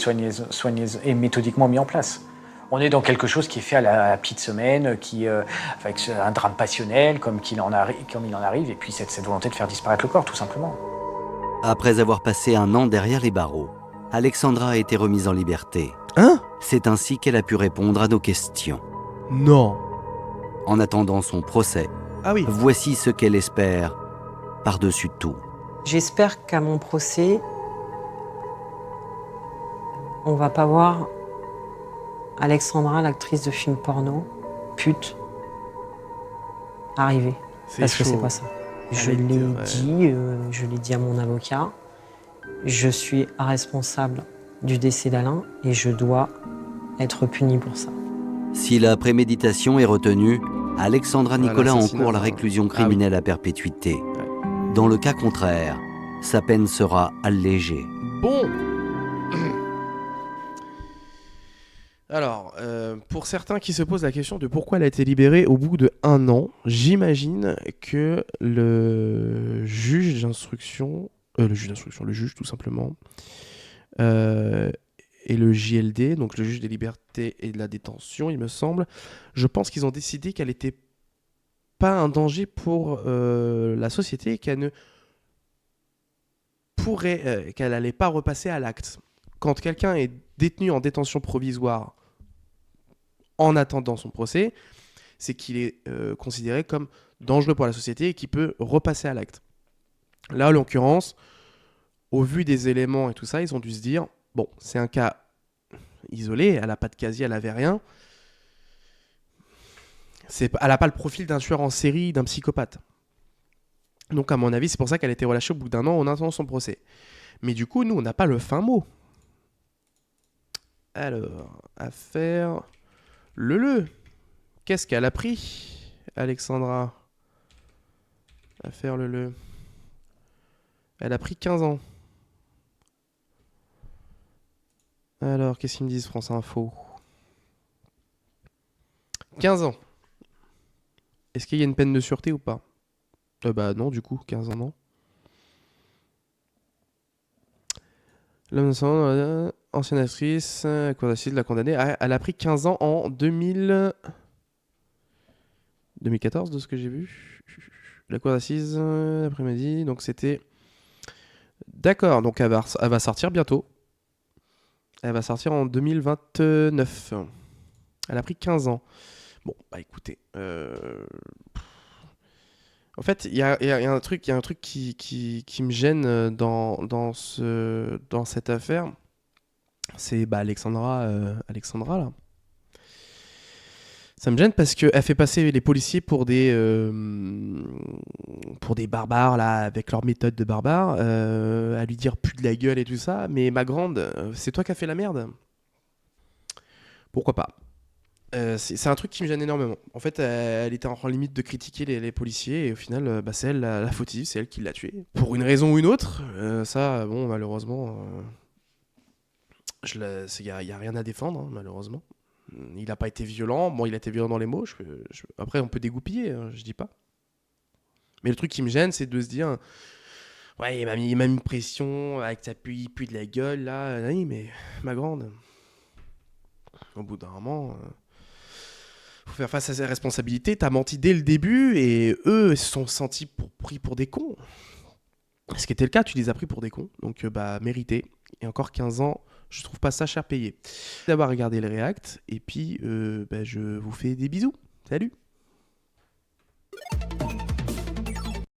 et méthodiquement mis en place. On est dans quelque chose qui est fait à la petite semaine, avec un drame passionnel, comme il en arrive, et puis cette volonté de faire disparaître le corps, tout simplement. Après avoir passé 1 an derrière les barreaux, Alexandra a été remise en liberté. C'est ainsi qu'elle a pu répondre à nos questions. Non. En attendant son procès, voici ce qu'elle espère par-dessus tout. J'espère qu'à mon procès, on va pas voir Alexandra, l'actrice de film porno, pute, arriver. Parce que c'est pas ça. Je l'ai dit à mon avocat, je suis responsable du décès d'Alain et je dois être punie pour ça. Si la préméditation est retenue, Alexandra Nicolas encourt la réclusion criminelle à perpétuité. Dans le cas contraire, sa peine sera allégée. Bon. Alors, pour certains qui se posent la question de pourquoi elle a été libérée au bout de 1 an, j'imagine que le juge tout simplement, et le JLD, donc le juge des libertés et de la détention, il me semble, je pense qu'ils ont décidé qu'elle n'était pas un danger pour la société et qu'elle n'allait pas repasser à l'acte. Quand quelqu'un est détenu en détention provisoire en attendant son procès, c'est qu'il est considéré comme dangereux pour la société et qu'il peut repasser à l'acte. Là, en l'occurrence, au vu des éléments et tout ça, ils ont dû se dire, bon, c'est un cas isolé, elle n'a pas de casier, elle n'avait rien. Elle n'a pas le profil d'un tueur en série, d'un psychopathe. Donc, à mon avis, c'est pour ça qu'elle a été relâchée au bout d'1 an en attendant son procès. Mais du coup, nous, on n'a pas le fin mot. Alors, affaire Leleu. Qu'est-ce qu'elle a pris, Alexandra? Affaire Leleu. Elle a pris 15 ans. Alors, qu'est-ce qu'ils me disent, France Info? 15 ans. Est-ce qu'il y a une peine de sûreté ou pas? Bah non, du coup, 15 ans, non. L'homme sans ancienne actrice, cour d'assises l'a condamnée. Elle a pris 15 ans en 2014, de ce que j'ai vu. La cour d'assises, l'après-midi. Donc c'était... D'accord, donc elle va sortir bientôt. Elle va sortir en 2029. Elle a pris 15 ans. Bon, bah écoutez... En fait, il y a un truc qui me gêne dans cette affaire. C'est Alexandra là. Ça me gêne parce qu'elle fait passer les policiers pour des barbares là, avec leur méthode de barbares, à lui dire plus de la gueule et tout ça. Mais ma grande, c'est toi qui as fait la merde. Pourquoi pas? C'est un truc qui me gêne énormément. En fait, elle était en limite de critiquer les policiers et au final, c'est elle la fautive, c'est elle qui l'a tué. Pour une raison ou une autre, ça, bon, malheureusement, il n'y a rien à défendre, hein, malheureusement. Il n'a pas été violent. Bon, il a été violent dans les mots. Après, on peut dégoupiller, hein, je dis pas. Mais le truc qui me gêne, c'est de se dire... Ouais, il m'a mis une pression avec sa pluie de la gueule, là. Oui, mais ma grande... Au bout d'un moment... faut faire face à ses responsabilités. T'as menti dès le début et eux se sont sentis pris pour des cons. Ce qui était le cas, tu les as pris pour des cons. Donc, mérité. Et encore 15 ans, je trouve pas ça cher payé. D'avoir regardé le React et puis je vous fais des bisous. Salut!